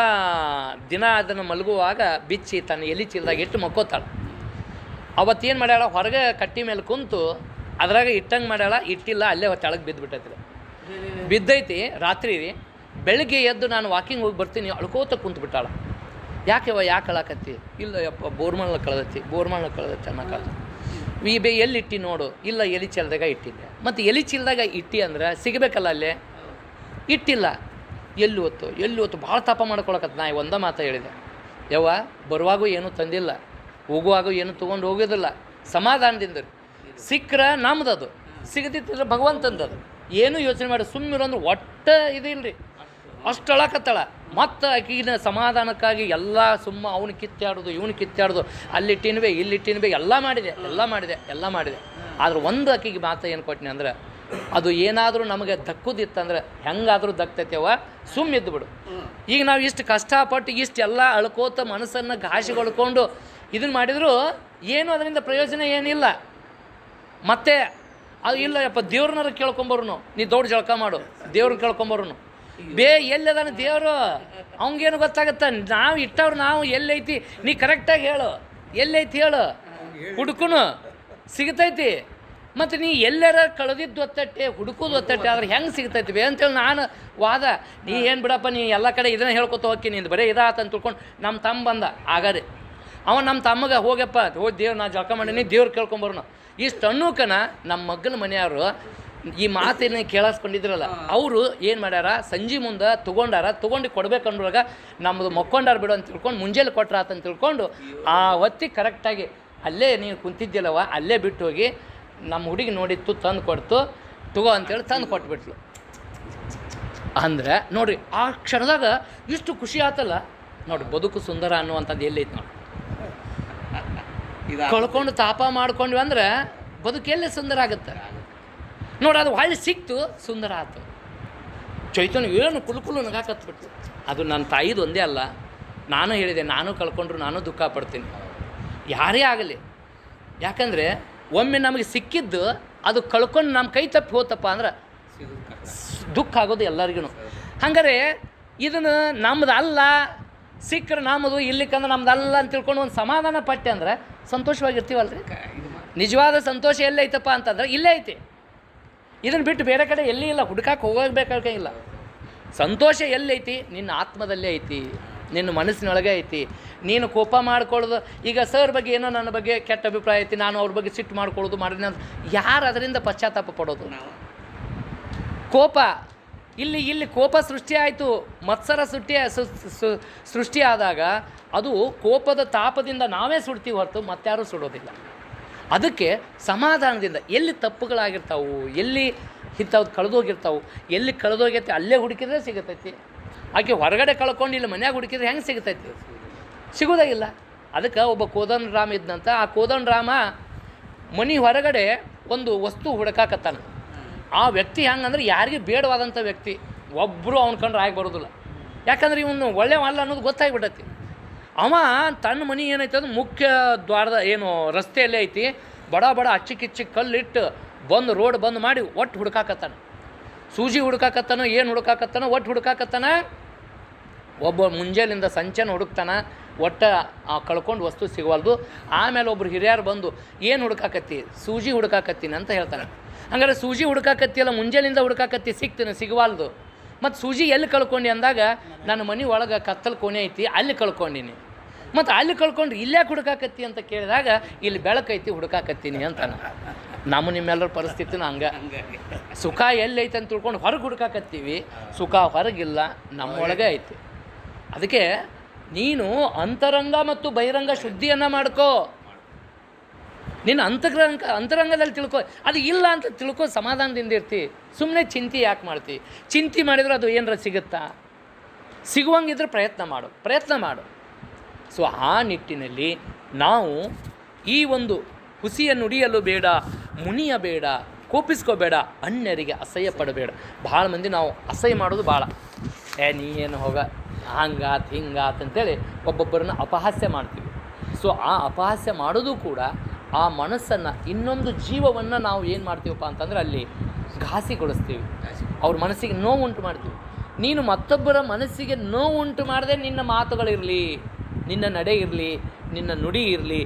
ದಿನ ಅದನ್ನು ಮಲಗುವಾಗ ಬಿಚ್ಚಿ ತನ್ನ ಎಲೆ ಚೀಲದಾಗ ಇಟ್ಟು ಮಕ್ಕೋತಾಳೆ. ಅವತ್ತೇನು ಮಾಡ್ಯಾಳ, ಹೊರಗೆ ಕಟ್ಟಿ ಮೇಲೆ ಕುಂತು ಅದ್ರಾಗ ಇಟ್ಟಂಗೆ ಮಾಡ್ಯಾಳ. ಇಟ್ಟಿಲ್ಲ, ಅಲ್ಲೇ ತೆಳಗೆ ಬಿದ್ದುಬಿಟ್ಟೈತಿ. ಬಿದ್ದೈತಿ ರಾತ್ರಿ. ಬೆಳಗ್ಗೆ ಎದ್ದು ನಾನು ವಾಕಿಂಗ್ ಹೋಗಿ ಬರ್ತೀನಿ, ಅಳ್ಕೋತ ಕುಂತ್ಬಿಟ್ಟಾಳ. ಯಾಕೆವ ಯಾಕೆ ಅಳಕತ್ತಿ? ಇಲ್ಲ ಯಪ್ಪ, ಬೋರ್ಮಳ್ನ ಕಳೆದೈತಿ ಅನ್ನೋಕ್ಕಾಗ. ಎಲ್ಲಿ ಇಟ್ಟಿ ನೋಡು. ಇಲ್ಲ, ಎಲಿ ಚೀಲದಾಗ ಇಟ್ಟಿದ್ದೆ. ಮತ್ತು ಎಲಿ ಚೀಲದಾಗ ಇಟ್ಟಿ ಅಂದ್ರೆ ಸಿಗಬೇಕಲ್ಲ, ಅಲ್ಲೇ ಇಟ್ಟಿಲ್ಲ. ಎಲ್ಲಿ ಹೊತ್ತು ಭಾಳ ತಾಪ ಮಾಡ್ಕೊಳಕತ್ತ. ನಾ ಒಂದೇ ಮಾತು ಹೇಳಿದೆ, ಯವ್ವ ಬರುವಾಗೂ ಏನೂ ತಂದಿಲ್ಲ, ಹೋಗುವಾಗೂ ಏನು ತೊಗೊಂಡು ಹೋಗೋದಿಲ್ಲ, ಸಮಾಧಾನದಿಂದ ಸಿಕ್ಕರೆ ನಮ್ದದು, ಸಿಗದಿತ್ತಿದ್ರೆ ಭಗವಂತಂದದು. ಏನೂ ಯೋಚನೆ ಮಾಡಿ ಸುಮ್ಮನಿರೋ ಅಂದ್ರೆ ಒಟ್ಟು ಇದಿಲ್ಲ ರೀ. ಅಷ್ಟು ಅಳಕತ್ತಾಳ. ಮತ್ತು ಆಕಿನ ಸಮಾಧಾನಕ್ಕಾಗಿ ಎಲ್ಲ ಅವನು ಕಿತ್ತಾಡೋದು, ಇವನು ಕಿತ್ತಾಡೋದು, ಅಲ್ಲಿಟ್ಟಿನ್ಬೇ ಇಲ್ಲಿಟ್ಟಿನ್ಬೇ ಎಲ್ಲ ಮಾಡಿದೆ. ಆದ್ರೆ ಒಂದು ಆಕಿಗೆ ಮಾತು ಏನು ಕೊಟ್ಟಿನಿ ಅಂದ್ರೆ, ಅದು ಏನಾದರೂ ನಮಗೆ ದಕ್ಕುದಿತ್ತಂದ್ರೆ ಹೆಂಗಾದರೂ ದಕ್ತೈತೆವ, ಸುಮ್ಮಿದ್ದು ಬಿಡು. ಈಗ ನಾವು ಇಷ್ಟು ಕಷ್ಟಪಟ್ಟು ಇಷ್ಟೆಲ್ಲ ಅಳ್ಕೋತ ಮನಸ್ಸನ್ನು ಘಾಸಿಗೊಳ್ಕೊಂಡು ಇದನ್ನು ಮಾಡಿದರೂ ಏನು ಅದರಿಂದ ಪ್ರಯೋಜನ ಏನಿಲ್ಲ. ಮತ್ತೆ ಅದು ಇಲ್ಲ ಯಪ್ಪ, ದೇವ್ರನ್ನಾರು ಕೇಳ್ಕೊಂಬರ್ನು, ನೀ ದೊಡ್ಡ ಜಳಕ ಮಾಡು, ದೇವ್ರನ್ನ ಕೇಳ್ಕೊಂಬರ್ನು. ಎಲ್ಲದಾನ ದೇವರು? ಅವಂಗೇನು ಗೊತ್ತಾಗತ್ತ? ನಾವು ಇಟ್ಟವ್ರು ನಾವು ಎಲ್ಲೈತಿ, ನೀ ಕರೆಕ್ಟಾಗಿ ಹೇಳು, ಎಲ್ಲೈತಿ ಹೇಳು, ಹುಡುಕುನು ಸಿಗ್ತೈತಿ. ಮತ್ತು ನೀ ಎಲ್ಲರ ಕಳೆದಿದ್ದು ಒತ್ತಟ್ಟೆ, ಹುಡುಕೋದು ಒತ್ತಟ್ಟೆ, ಆದ್ರೆ ಹೆಂಗೆ ಸಿಗ್ತೈತಿ ಬೇ ಅಂತೇಳಿ ನಾನು ವಾದ. ನೀ ಏನು ಬಿಡಪ್ಪ, ನೀ ಎಲ್ಲ ಕಡೆ ಇದನ್ನು ಹೇಳ್ಕೊತ ಹೋಗಿ ನಿಂದು ಬರೀ ಇದಾತಂತ ತಿಳ್ಕೊಂಡು ನಮ್ಮ ತಮ್ಮ ಬಂದ ಆಗದೆ. ನಮ್ಮ ತಮ್ಮಗೆ ಹೋಗ್ಯಪ್ಪ, ಹೋಗಿ ದೇವ್ರು ನಾ ಜಳಕ ಮಾಡೀನಿ, ದೇವ್ರು ಕೇಳ್ಕೊಂಬರೋನು. ಇಷ್ಟು ಅನ್ನೋಕನ ನಮ್ಮ ಮಗನ ಮನೆಯವರು ಈ ಮಾತೇನು ಕೇಳಿಸ್ಕೊಂಡಿದ್ರಲ್ಲ, ಅವರು ಏನು ಮಾಡ್ಯಾರ, ಸಂಜೆ ಮುಂದೆ ತೊಗೊಂಡು ಕೊಡ್ಬೇಕಂದ್ರಾಗ ನಮ್ಮದು ಮಕ್ಕೊಂಡಾರ ಬಿಡು ಅಂತ ತಿಳ್ಕೊಂಡು ಮುಂಜಾನೆ ಕೊಟ್ರಾತ ಅಂತ ತಿಳ್ಕೊಂಡು ಆ ಹೊತ್ತಿಗೆ ಕರೆಕ್ಟಾಗಿ ಅಲ್ಲೇ ನೀನು ಕುಂತಿದ್ದಿಲ್ಲವ ಅಲ್ಲೇ ಬಿಟ್ಟು ಹೋಗಿ ನಮ್ಮ ಹುಡುಗಿ ನೋಡಿತ್ತು ತಂದು ಕೊಡ್ತು, ತಗೋ ಅಂತೇಳಿ ತಂದು ಕೊಟ್ಬಿಟ್ಲು. ಅಂದರೆ ನೋಡಿರಿ ಆ ಕ್ಷಣದಾಗ ಇಷ್ಟು ಖುಷಿ ಆತಲ್ಲ ನೋಡಿ. ಬದುಕು ಸುಂದರ ಅನ್ನುವಂಥದ್ದು ಎಲ್ಲೈತೆ ನೋಡಿ. ಕಳ್ಕೊಂಡು ತಾಪ ಮಾಡ್ಕೊಂಡ್ವಿ ಅಂದ್ರೆ ಬದುಕು ಎಲ್ಲೇ ಸುಂದರ ಆಗುತ್ತೆ ನೋಡಿ. ಅದು ಹೊಳ್ಳಿ ಸಿಕ್ತು, ಸುಂದರ ಆಯ್ತು. ಚೈತನ್ಯ ಏನು ಕುಲು ನಗಾಕತ್ಬಿಟ್ಟು. ಅದು ನನ್ನ ತಾಯಿದು ಒಂದೇ ಅಲ್ಲ, ನಾನು ಹೇಳಿದೆ, ನಾನು ಕಳ್ಕೊಂಡ್ರು ನಾನು ದುಃಖ ಪಡ್ತೀನಿ, ಯಾರೇ ಆಗಲಿ. ಯಾಕಂದರೆ ಒಮ್ಮೆ ನಮಗೆ ಸಿಕ್ಕಿದ್ದು ಅದು ಕಳ್ಕೊಂಡು ನಮ್ಮ ಕೈ ತಪ್ಪಿ ಹೋತಪ್ಪ ಅಂದ್ರೆ ದುಃಖ ಆಗೋದು ಎಲ್ಲರಿಗೂ. ಹಂಗಾರೆ ಇದನ್ನು ನಮ್ದು ಅಲ್ಲ, ಸಿಕ್ಕರೆ ನಮ್ಮದು, ಇಲ್ಲಿಕ್ಕಂದ್ರೆ ನಮ್ದು ಅಲ್ಲ ಅಂತ ತಿಳ್ಕೊಂಡು ಒಂದು ಸಮಾಧಾನ ಪಟ್ಟೆ ಅಂದ್ರೆ ಸಂತೋಷವಾಗಿರ್ತೀವಲ್ರಿ. ನಿಜವಾದ ಸಂತೋಷ ಎಲ್ಲೇ ಐತಪ್ಪ ಅಂತಂದ್ರೆ ಇಲ್ಲೇ ಐತಿ. ಇದನ್ನು ಬಿಟ್ಟು ಬೇರೆ ಕಡೆ ಎಲ್ಲಿ ಇಲ್ಲ, ಹುಡುಕಾಕೆ ಹೋಗಬೇಕಾಗಿಲ್ಲ. ಸಂತೋಷ ಎಲ್ಲೈತಿ? ನಿನ್ನ ಆತ್ಮದಲ್ಲೇ ಐತಿ, ನಿನ್ನ ಮನಸ್ಸಿನೊಳಗೆ ಐತಿ. ನೀನು ಕೋಪ ಮಾಡ್ಕೊಳ್ಳೋದು, ಈಗ ಸರ್ ಬಗ್ಗೆ ಏನೋ ನನ್ನ ಬಗ್ಗೆ ಕೆಟ್ಟ ಅಭಿಪ್ರಾಯ ಐತಿ, ನಾನು ಅವ್ರ ಬಗ್ಗೆ ಸಿಟ್ಟು ಮಾಡ್ಕೊಳ್ಳೋದು ಮಾಡಿದ್ನಿ ಅಂತ ಯಾರು ಅದರಿಂದ ಪಶ್ಚಾತ್ತಾಪ ಪಡೋದು? ಕೋಪ ಇಲ್ಲಿ ಕೋಪ ಸೃಷ್ಟಿ ಆಯಿತು. ಮತ್ಸರ ಸೃಷ್ಟಿ ಆದಾಗ ಅದು ಕೋಪದ ತಾಪದಿಂದ ನಾವೇ ಸುಡ್ತೀವಿ ಹೊರತು ಮತ್ತಾರೂ ಸುಡೋದಿಲ್ಲ. ಅದಕ್ಕೆ ಸಮಾಧಾನದಿಂದ ಎಲ್ಲಿ ತಪ್ಪುಗಳಾಗಿರ್ತಾವು, ಎಲ್ಲಿ ಇಂಥವ್ದು ಕಳೆದೋಗಿರ್ತಾವೆ, ಎಲ್ಲಿ ಕಳೆದೋಗೈತೆ ಅಲ್ಲೇ ಹುಡುಕಿದ್ರೆ ಸಿಗತೈತಿ. ಆಕೆ ಹೊರಗಡೆ ಕಳ್ಕೊಂಡು ಇಲ್ಲಿ ಮನ್ಯಾಗ ಹುಡುಕಿದ್ರೆ ಹೆಂಗೆ ಸಿಗತೈತಿ? ಸಿಗೋದೇ ಇಲ್ಲ. ಅದಕ್ಕೆ ಒಬ್ಬ ಕೋದಂಡ ರಾಮ ಇದ್ದಂತ. ಆ ಕೋದಂಡ ರಾಮ ಮನೆ ಹೊರಗಡೆ ಒಂದು ವಸ್ತು ಹುಡುಕಾಕತ್ತಾನ. ಆ ವ್ಯಕ್ತಿ ಹೆಂಗಂದ್ರೆ ಯಾರಿಗೂ ಬೇಡವಾದಂಥ ವ್ಯಕ್ತಿ, ಒಬ್ಬರು ಅವ್ನ ಕಂಡ್ರೆ ಆಗಿ ಬರೋದಿಲ್ಲ. ಯಾಕಂದ್ರೆ ಇವನು ಒಳ್ಳೆಯವಲ್ಲ ಅನ್ನೋದು ಗೊತ್ತಾಗಿಬಿಟ್ಟೈತಿ. ಅವ ತನ್ನ ಮನೆ ಏನೈತೆ ಅದು ಮುಖ್ಯ ದ್ವಾರದ ಏನು ರಸ್ತೆಯಲ್ಲೇ ಐತಿ. ಬಡ ಅಚ್ಚಿಕಿಚ್ಚಿ ಕಲ್ಲಿಟ್ಟು ರೋಡ್ ಬಂದ್ ಮಾಡಿ ಒಟ್ಟು ಹುಡುಕಾಕತ್ತಾನ. ಸೂಜಿ ಹುಡುಕಾಕತ್ತಾನ, ಏನು ಹುಡುಕಾಕತ್ತಾನ, ಒಟ್ಟು ಹುಡುಕಾಕತ್ತಾನ. ಒಬ್ಬ ಮುಂಜಾನಿಂದ ಸಂಚೆನ ಹುಡುಕ್ತಾನ, ಒಟ್ಟು ಆ ಕಳ್ಕೊಂಡು ವಸ್ತು ಸಿಗವಲ್ದು. ಆಮೇಲೆ ಒಬ್ರು ಹಿರಿಯರು ಬಂದು ಏನು ಹುಡುಕಾಕತ್ತಿ? ಸೂಜಿ ಹುಡುಕಾಕತ್ತೀನಿ ಅಂತ ಹೇಳ್ತಾನೆ. ಹಂಗಾರೆ ಸೂಜಿ ಹುಡುಕಾಕತ್ತಿಯಲ್ಲ, ಮುಂಜಾನಿಂದ ಹುಡುಕಾಕತ್ತಿ, ಸಿಗವಲ್ದು. ಮತ್ತು ಸೂಜಿ ಎಲ್ಲಿ ಕಳ್ಕೊಂಡು ಅಂದಾಗ ನನ್ನ ಮನೆ ಒಳಗೆ ಕತ್ತಲು ಕೋಣೆ ಐತಿ, ಅಲ್ಲಿ ಕಳ್ಕೊಂಡಿನಿ. ಮತ್ತು ಅಲ್ಲಿ ಕಳ್ಕೊಂಡ್ರೆ ಇಲ್ಲೇ ಹುಡುಕಾಕತ್ತಿ ಅಂತ ಕೇಳಿದಾಗ ಇಲ್ಲಿ ಬೆಳಕೈತಿ ಹುಡುಕಾಕತ್ತೀನಿ ಅಂತಾನೆ. ನಿಮ್ಮೆಲ್ಲರ ಪರಿಸ್ಥಿತಿನ ಹಂಗೆ. ಸುಖ ಎಲ್ಲೈತೆ ಅಂತ ತಿಳ್ಕೊಂಡು ಹೊರಗೆ ಹುಡುಕಾಕತ್ತೀವಿ, ಸುಖ ಹೊರಗಿಲ್ಲ, ನಮ್ಮೊಳಗೆ ಐತಿ. ಅದಕ್ಕೆ ನೀನು ಅಂತರಂಗ ಮತ್ತು ಬಹಿರಂಗ ಶುದ್ಧಿಯನ್ನು ಮಾಡ್ಕೋ. ನಿನ್ನ ಅಂತರಂಗದಲ್ಲಿ ತಿಳ್ಕೊ. ಅದು ಇಲ್ಲ ಅಂತ ತಿಳ್ಕೊ, ಸಮಾಧಾನದಿಂದ ಇರ್ತಿ. ಸುಮ್ಮನೆ ಚಿಂತೆ ಯಾಕೆ ಮಾಡ್ತಿ? ಚಿಂತೆ ಮಾಡಿದ್ರೆ ಅದು ಏನರ ಸಿಗುತ್ತಾ? ಸಿಗುವಂಗಿದ್ರೆ ಪ್ರಯತ್ನ ಮಾಡು. ಸೊ ಆ ನಿಟ್ಟಿನಲ್ಲಿ ನಾವು ಈ ಒಂದು ಹುಸಿಯ ನುಡಿಯಲು ಬೇಡ, ಮುನಿಯಬೇಡ, ಕೋಪಿಸ್ಕೋಬೇಡ, ಅನ್ಯರಿಗೆ ಅಸಹ್ಯ ಪಡಬೇಡ. ಭಾಳ ಮಂದಿ ನಾವು ಅಸಹ್ಯ ಮಾಡೋದು ಭಾಳ. ನೀ ಏನು ಹೋಗ, ಹಂಗಾತ್ ಹಿಂಗಾತ್ ಅಂತೇಳಿ ಒಬ್ಬೊಬ್ಬರನ್ನ ಅಪಹಾಸ್ಯ ಮಾಡ್ತೀವಿ. ಸೊ ಆ ಅಪಹಾಸ್ಯ ಮಾಡೋದು ಕೂಡ ಆ ಮನಸ್ಸನ್ನು, ಇನ್ನೊಂದು ಜೀವವನ್ನು ನಾವು ಏನು ಮಾಡ್ತೀವಪ್ಪ ಅಂತಂದ್ರೆ ಅಲ್ಲಿ ಘಾಸಿಗೊಳಿಸ್ತೀವಿ. ಅವ್ರ ಮನಸ್ಸಿಗೆ ನೋವು ಉಂಟು ಮಾಡ್ತೀವಿ. ನೀನು ಮತ್ತೊಬ್ಬರ ಮನಸ್ಸಿಗೆ ನೋವು ಉಂಟು ಮಾಡದೆ ನಿನ್ನ ಮಾತುಗಳಿರಲಿ, ನಿನ್ನ ನಡೆ ಇರಲಿ, ನಿನ್ನ ನುಡಿ ಇರಲಿ.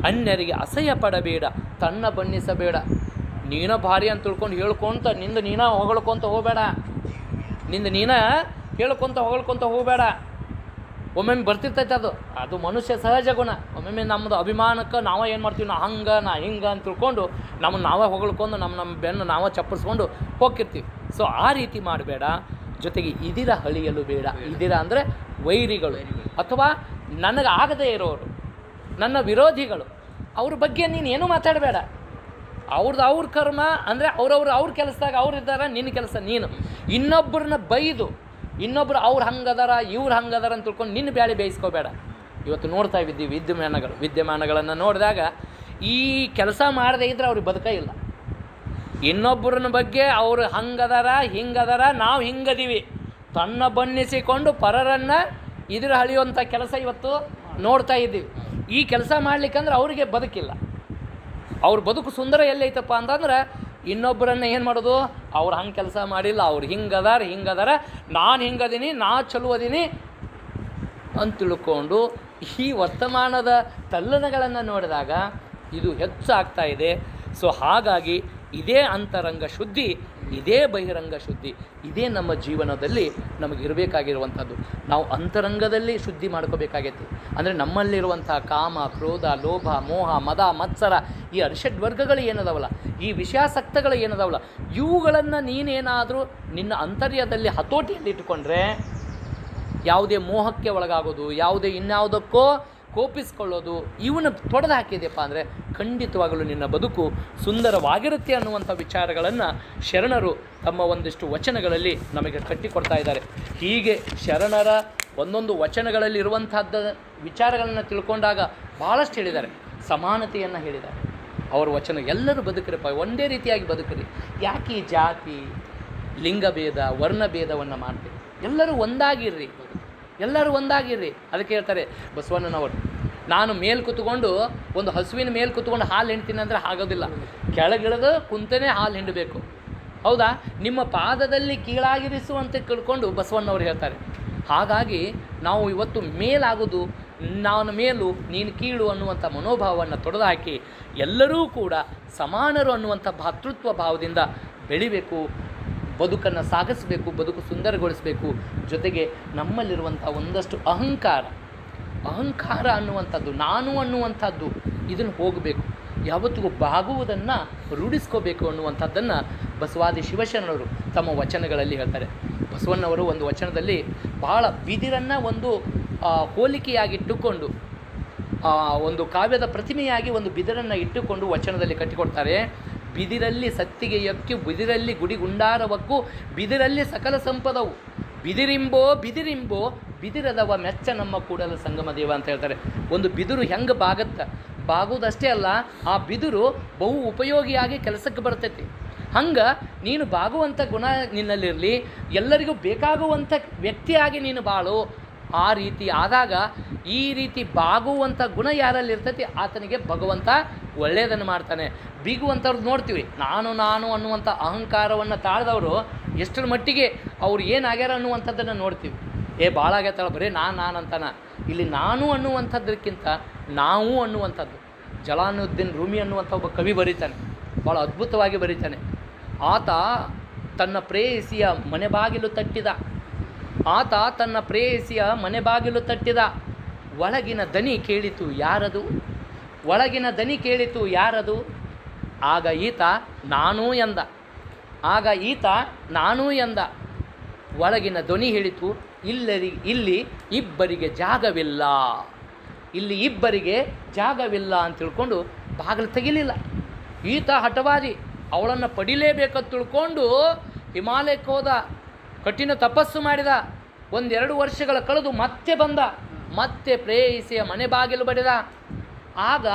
ಅನ್ಯರಿಗೆ ಅಸಹ್ಯ ಪಡಬೇಡ, ತನ್ನ ಬಣ್ಣಿಸಬೇಡ. ನೀನ ಭಾರಿ ಅಂತ ತಿಳ್ಕೊಂಡು ಹೇಳ್ಕೊಂತ ನೀನ ಹೊಗಳ್ಕೊತ ಹೋಗಬೇಡ. ಹೇಳ್ಕೊತ ಹೋಗಬೇಡ. ಒಮ್ಮೊಮ್ಮೆ ಬರ್ತಿರ್ತೈತೆ ಅದು ಮನುಷ್ಯ ಸಹಜ ಗುಣ. ಒಮ್ಮೊಮ್ಮೆ ನಮ್ಮದು ಅಭಿಮಾನಕ್ಕೆ ನಾವು ಏನು ಮಾಡ್ತೀವಿ, ನಾ ಹಿಂಗೆ ಅಂತ ತಿಳ್ಕೊಂಡು ನಮ್ಮನ್ನು ನಾವೇ ಹೊಗಳ್ಕೊಂಡು ನಮ್ಮ ಬೆನ್ನು ನಾವೇ ಚಪ್ಪರಿಸ್ಕೊಂಡು ಹೋಗಿರ್ತೀವಿ. ಸೊ ಆ ರೀತಿ ಮಾಡಬೇಡ. ಜೊತೆಗೆ ಇದಿರ ಹಳಿಯಲು ಬೇಡ. ಇದಿರ ಅಂದರೆ ವೈರಿಗಳು ಅಥವಾ ನನಗೆ ಆಗದೇ ಇರೋರು, ನನ್ನ ವಿರೋಧಿಗಳು, ಅವ್ರ ಬಗ್ಗೆ ನೀನು ಏನೂ ಮಾತಾಡಬೇಡ. ಅವ್ರ ಕರ್ಮ ಅಂದರೆ ಅವ್ರ ಕೆಲಸದಾಗ ಅವ್ರಿದ್ದಾರೆ, ನಿನ್ನ ಕೆಲಸ ನೀನು. ಇನ್ನೊಬ್ಬರನ್ನ ಬೈದು ಇನ್ನೊಬ್ರು ಅವ್ರು ಹಂಗದಾರ ಇವ್ರು ಹಂಗದಾರ ಅಂತ ತಿಳ್ಕೊಂಡು ನಿನ್ನ ಬ್ಯಾಳಿ ಬೇಯಿಸ್ಕೋಬೇಡ. ಇವತ್ತು ನೋಡ್ತಾ ಇದ್ದೀವಿ ವಿದ್ಯಮಾನಗಳನ್ನು ನೋಡಿದಾಗ ಈ ಕೆಲಸ ಮಾಡದೇ ಇದ್ರೆ ಅವ್ರಿಗೆ ಬದುಕ ಇಲ್ಲ. ಇನ್ನೊಬ್ಬರನ್ನ ಬಗ್ಗೆ ಅವರು ಹಂಗದಾರ ಹಿಂಗದಾರ, ನಾವು ಹಿಂಗದೀವಿ, ತನ್ನ ಬಣ್ಣಿಸಿಕೊಂಡು ಪರರನ್ನು ಇದ್ರ ಹಳಿಯುವಂಥ ಕೆಲಸ ಇವತ್ತು ನೋಡ್ತಾ ಇದ್ದೀವಿ. ಈ ಕೆಲಸ ಮಾಡ್ಲಿಕ್ಕಂದ್ರೆ ಅವರಿಗೆ ಬದುಕಿಲ್ಲ. ಅವ್ರ ಬದುಕು ಸುಂದರ ಎಲ್ಲೈತಪ್ಪ ಅಂತಂದ್ರೆ ಇನ್ನೊಬ್ಬರನ್ನ ಏನು ಮಾಡೋದು, ಅವ್ರು ಹಂಗೆ ಕೆಲಸ ಮಾಡಿಲ್ಲ, ಅವ್ರು ಹಿಂಗದಾರ, ನಾನು ಹಿಂಗದೀನಿ, ನಾ ಚಲೋ ಅದೀನಿ ಅಂತ ತಿಳ್ಕೊಂಡು ಈ ವರ್ತಮಾನದ ತಲ್ಲಣಗಳನ್ನು ನೋಡಿದಾಗ ಇದು ಹೆಚ್ಚಾಗ್ತಾ ಇದೆ. ಸೊ ಹಾಗಾಗಿ ಇದೇ ಅಂತರಂಗ ಶುದ್ಧಿ ಇದೇ ಬಹಿರಂಗ ಶುದ್ಧಿ, ಇದೇ ನಮ್ಮ ಜೀವನದಲ್ಲಿ ನಮಗಿರಬೇಕಾಗಿರುವಂಥದ್ದು. ನಾವು ಅಂತರಂಗದಲ್ಲಿ ಶುದ್ಧಿ ಮಾಡ್ಕೋಬೇಕಾಗೈತಿ. ಅಂದರೆ ನಮ್ಮಲ್ಲಿರುವಂಥ ಕಾಮ, ಕ್ರೋಧ, ಲೋಭ, ಮೋಹ, ಮದ, ಮತ್ಸರ, ಈ ಅರಿಷಡ್ವರ್ಗಗಳು ಏನದವಲ್ಲ, ಈ ವಿಷಯಾಸಕ್ತಗಳು ಏನದವಲ್ಲ, ಇವುಗಳನ್ನು ನೀನೇನಾದರೂ ನಿನ್ನ ಅಂತರ್ಯದಲ್ಲಿ ಹತೋಟಿಯಲ್ಲಿ ಇಟ್ಟುಕೊಂಡ್ರೆ, ಯಾವುದೇ ಮೋಹಕ್ಕೆ ಒಳಗಾಗೋದು, ಯಾವುದೇ ಇನ್ಯಾವುದಕ್ಕೋ ಕೋಪಿಸ್ಕೊಳ್ಳೋದು, ಇವನ್ನ ತೊಡೆದು ಹಾಕಿದೆಯಪ್ಪ ಅಂದರೆ ಖಂಡಿತವಾಗಲೂ ನಿನ್ನ ಬದುಕು ಸುಂದರವಾಗಿರುತ್ತೆ ಅನ್ನುವಂಥ ವಿಚಾರಗಳನ್ನು ಶರಣರು ತಮ್ಮ ಒಂದಿಷ್ಟು ವಚನಗಳಲ್ಲಿ ನಮಗೆ ಕಟ್ಟಿಕೊಡ್ತಾ ಇದ್ದಾರೆ. ಹೀಗೆ ಶರಣರ ಒಂದೊಂದು ವಚನಗಳಲ್ಲಿ ಇರುವಂಥದ್ದು ವಿಚಾರಗಳನ್ನು ತಿಳ್ಕೊಂಡಾಗ ಭಾಳಷ್ಟು ಹೇಳಿದ್ದಾರೆ. ಸಮಾನತೆಯನ್ನು ಹೇಳಿದ್ದಾರೆ ಅವರ ವಚನ. ಎಲ್ಲರೂ ಬದುಕ್ರಿಪ್ಪ, ಒಂದೇ ರೀತಿಯಾಗಿ ಬದುಕ್ರಿ. ಯಾಕೆ ಈ ಜಾತಿ, ಲಿಂಗಭೇದ, ವರ್ಣಭೇದವನ್ನು ಮಾಡ್ತೀವಿ? ಎಲ್ಲರೂ ಒಂದಾಗಿರ್ರಿ, ಎಲ್ಲರೂ ಒಂದಾಗಿರ್ರಿ. ಅದಕ್ಕೆ ಹೇಳ್ತಾರೆ ಬಸವಣ್ಣನವರು, ನಾನು ಮೇಲೆ ಕೂತ್ಕೊಂಡು ಒಂದು ಹಸುವಿನ ಮೇಲೆ ಕೂತ್ಕೊಂಡು ಹಾಲು ಹಿಂಡ್ತೀನಿ ಅಂದರೆ ಆಗೋದಿಲ್ಲ, ಕೆಳಗಿಳಿದು ಕುಂತನೇ ಹಾಲು ಹಿಂಡಬೇಕು. ಹೌದಾ? ನಿಮ್ಮ ಪಾದದಲ್ಲಿ ಕೀಳಾಗಿರಿಸುವಂತೆ ತಿಳ್ಕೊಂಡು ಬಸವಣ್ಣವ್ರು ಹೇಳ್ತಾರೆ. ಹಾಗಾಗಿ ನಾವು ಇವತ್ತು ಮೇಲಾಗೋದು, ನಾನು ಮೇಲು ನೀನು ಕೀಳು ಅನ್ನುವಂಥ ಮನೋಭಾವವನ್ನು ತೊಡೆದು ಹಾಕಿ ಎಲ್ಲರೂ ಕೂಡ ಸಮಾನರು ಅನ್ನುವಂಥ ಭಾತೃತ್ವ ಭಾವದಿಂದ ಬೆಳಿಬೇಕು, ಬದುಕನ್ನು ಸಾಗಿಸಬೇಕು, ಬದುಕು ಸುಂದರಗೊಳಿಸಬೇಕು. ಜೊತೆಗೆ ನಮ್ಮಲ್ಲಿರುವಂಥ ಒಂದಷ್ಟು ಅಹಂಕಾರ ಅನ್ನುವಂಥದ್ದು, ನಾನು ಅನ್ನುವಂಥದ್ದು, ಇದನ್ನು ಹೋಗಬೇಕು. ಯಾವತ್ತಿಗೂ ಬಾಗುವುದನ್ನು ರೂಢಿಸ್ಕೋಬೇಕು ಅನ್ನುವಂಥದ್ದನ್ನು ಬಸವಾದಿ ಶಿವಶರಣರು ತಮ್ಮ ವಚನಗಳಲ್ಲಿ ಹೇಳ್ತಾರೆ. ಬಸವಣ್ಣವರು ಒಂದು ವಚನದಲ್ಲಿ ಬಹಳ ಬಿದಿರನ್ನು ಒಂದು ಹೋಲಿಕೆಯಾಗಿಟ್ಟುಕೊಂಡು, ಒಂದು ಕಾವ್ಯದ ಪ್ರತಿಮೆಯಾಗಿ ಒಂದು ಬಿದಿರನ್ನು ಇಟ್ಟುಕೊಂಡು ವಚನದಲ್ಲಿ ಕಟ್ಟಿಕೊಡ್ತಾರೆ. ಬಿದಿರಲ್ಲಿ ಸತ್ತಿಗೆ ಯಕ್ಕಿ, ಬಿದಿರಲ್ಲಿ ಗುಡಿಗುಂಡಾರವಕ್ಕೂ, ಬಿದಿರಲ್ಲಿ ಸಕಲ ಸಂಪದವು, ಬಿದಿರಿಂಬೋ ಬಿದಿರದವ ಮೆಚ್ಚ ನಮ್ಮ ಕೂಡಲ ಸಂಗಮ ದೇವ ಅಂತ ಹೇಳ್ತಾರೆ. ಒಂದು ಬಿದಿರು ಹೆಂಗೆ ಬಾಗುವುದಷ್ಟೇ ಅಲ್ಲ, ಆ ಬಿದಿರು ಬಹು ಉಪಯೋಗಿಯಾಗಿ ಕೆಲಸಕ್ಕೆ ಬರ್ತೈತಿ. ಹಂಗೆ ನೀನು ಬಾಗುವಂಥ ಗುಣ ನಿನ್ನಲ್ಲಿರಲಿ, ಎಲ್ಲರಿಗೂ ಬೇಕಾಗುವಂಥ ವ್ಯಕ್ತಿಯಾಗಿ ನೀನು ಬಾಳು. ಆ ರೀತಿ ಆದಾಗ ಈ ರೀತಿ ಬಾಗುವಂಥ ಗುಣ ಯಾರಲ್ಲಿ ಇರ್ತೈತಿ ಆತನಿಗೆ ಭಗವಂತ ಒಳ್ಳೆಯದನ್ನು ಮಾಡ್ತಾನೆ. ಬೀಗುವಂಥವ್ರು ನೋಡ್ತೀವಿ, ನಾನು ಅನ್ನುವಂಥ ಅಹಂಕಾರವನ್ನು ತಾಳ್ದವರು ಎಷ್ಟರ ಮಟ್ಟಿಗೆ ಅವ್ರು ಏನಾಗ್ಯಾರ ಅನ್ನುವಂಥದ್ದನ್ನು ನೋಡ್ತೀವಿ. ಭಾಳ ಆಗೈತಲ್ಲ, ಬರೀ ನಾನು ಅಂತಾನ. ಇಲ್ಲಿ ನಾನು ಅನ್ನುವಂಥದ್ದಕ್ಕಿಂತ ನಾವು ಅನ್ನುವಂಥದ್ದು. ಜಲಾಲುದ್ದೀನ್ ರೂಮಿ ಅನ್ನುವಂಥ ಒಬ್ಬ ಕವಿ ಬರೀತಾನೆ, ಭಾಳ ಅದ್ಭುತವಾಗಿ ಬರೀತಾನೆ. ಆತ ತನ್ನ ಪ್ರೇಯಸಿಯ ಮನೆ ಬಾಗಿಲು ತಟ್ಟಿದ, ಒಳಗಿನ ದನಿ ಕೇಳಿತು ಯಾರದು? ಆಗ ಈತ ನಾನು ಎಂದ. ಒಳಗಿನ ಧ್ವನಿ ಹೇಳಿತು, ಇಲ್ಲಿ ಇಬ್ಬರಿಗೆ ಜಾಗವಿಲ್ಲ ಅಂತ ತಿಳ್ಕೊಂಡು ಬಾಗಿಲು ತೆಗಿಲಿಲ್ಲ. ಈತ ಹಠವಾದಿ, ಅವಳನ್ನು ಪಡಿಲೇಬೇಕಂತ ತಿಳ್ಕೊಂಡು ಹಿಮಾಲಯಕ್ಕೆ ಹೋದ, ಕಠಿಣ ತಪಸ್ಸು ಮಾಡಿದ. 1-2 ವರ್ಷಗಳ ಕಳೆದು ಮತ್ತೆ ಬಂದ, ಮತ್ತೆ ಪ್ರೇಯಸಿಯ ಮನೆ ಬಾಗಿಲು ಬಡಿದ. ಆಗ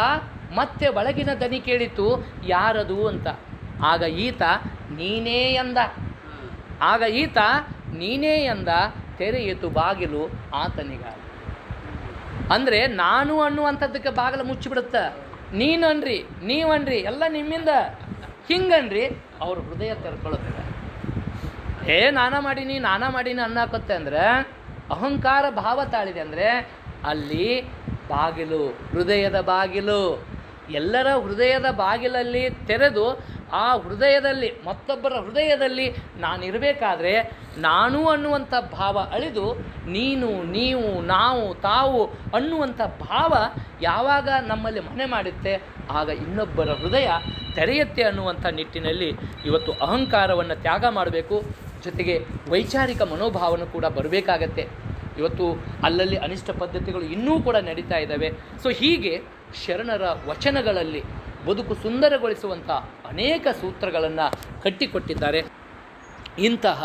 ಮತ್ತೆ ಒಳಗಿನ ದನಿ ಕೇಳಿತು, ಯಾರದು ಅಂತ. ಆಗ ಈತ ನೀನೇ ಎಂದ. ತೆರೆಯಿತು ಬಾಗಿಲು ಆತನಿಗಾಗಿ. ಅಂದರೆ ನಾನು ಅನ್ನುವಂಥದ್ದಕ್ಕೆ ಬಾಗಿಲು ಮುಚ್ಚಿಬಿಡುತ್ತೆ. ನೀವನ್ರಿ ಎಲ್ಲ ನಿಮ್ಮಿಂದ ಹಿಂಗನ್ರಿ ಅವ್ರ ಹೃದಯ ತೆರ್ಕೊಳ್ಳುತ್ತೆ. ನಾನಾ ಮಾಡೀನಿ ಅನ್ನಕತ್ತೆ ಅಂದರೆ ಅಹಂಕಾರ ಭಾವ ತಾಳಿದೆ. ಅಂದರೆ ಅಲ್ಲಿ ಬಾಗಿಲು, ಹೃದಯದ ಬಾಗಿಲು, ಎಲ್ಲರ ಹೃದಯದ ಬಾಗಿಲಲ್ಲಿ ತೆರೆದು ಆ ಹೃದಯದಲ್ಲಿ, ಮತ್ತೊಬ್ಬರ ಹೃದಯದಲ್ಲಿ ನಾನಿರಬೇಕಾದ್ರೆ ನಾನು ಅನ್ನುವಂಥ ಭಾವ ಅಳಿದು ನೀನು, ನೀವು, ನಾವು, ತಾವು ಅನ್ನುವಂಥ ಭಾವ ಯಾವಾಗ ನಮ್ಮಲ್ಲಿ ಮನೆ ಮಾಡುತ್ತೆ ಆಗ ಇನ್ನೊಬ್ಬರ ಹೃದಯ ತೆರೆಯುತ್ತೆ ಅನ್ನುವಂಥ ನಿಟ್ಟಿನಲ್ಲಿ ಇವತ್ತು ಅಹಂಕಾರವನ್ನು ತ್ಯಾಗ ಮಾಡಬೇಕು. ಜೊತೆಗೆ ವೈಚಾರಿಕ ಮನೋಭಾವನೆ ಕೂಡ ಬರಬೇಕಾಗತ್ತೆ. ಇವತ್ತು ಅಲ್ಲಲ್ಲಿ ಅನಿಷ್ಟ ಪದ್ಧತಿಗಳು ಇನ್ನೂ ಕೂಡ ನಡೀತಾ ಇದ್ದಾವೆ. ಸೊ ಹೀಗೆ ಶರಣರ ವಚನಗಳಲ್ಲಿ ಬದುಕು ಸುಂದರಗೊಳಿಸುವಂಥ ಅನೇಕ ಸೂತ್ರಗಳನ್ನು ಕಟ್ಟಿಕೊಟ್ಟಿದ್ದಾರೆ. ಇಂತಹ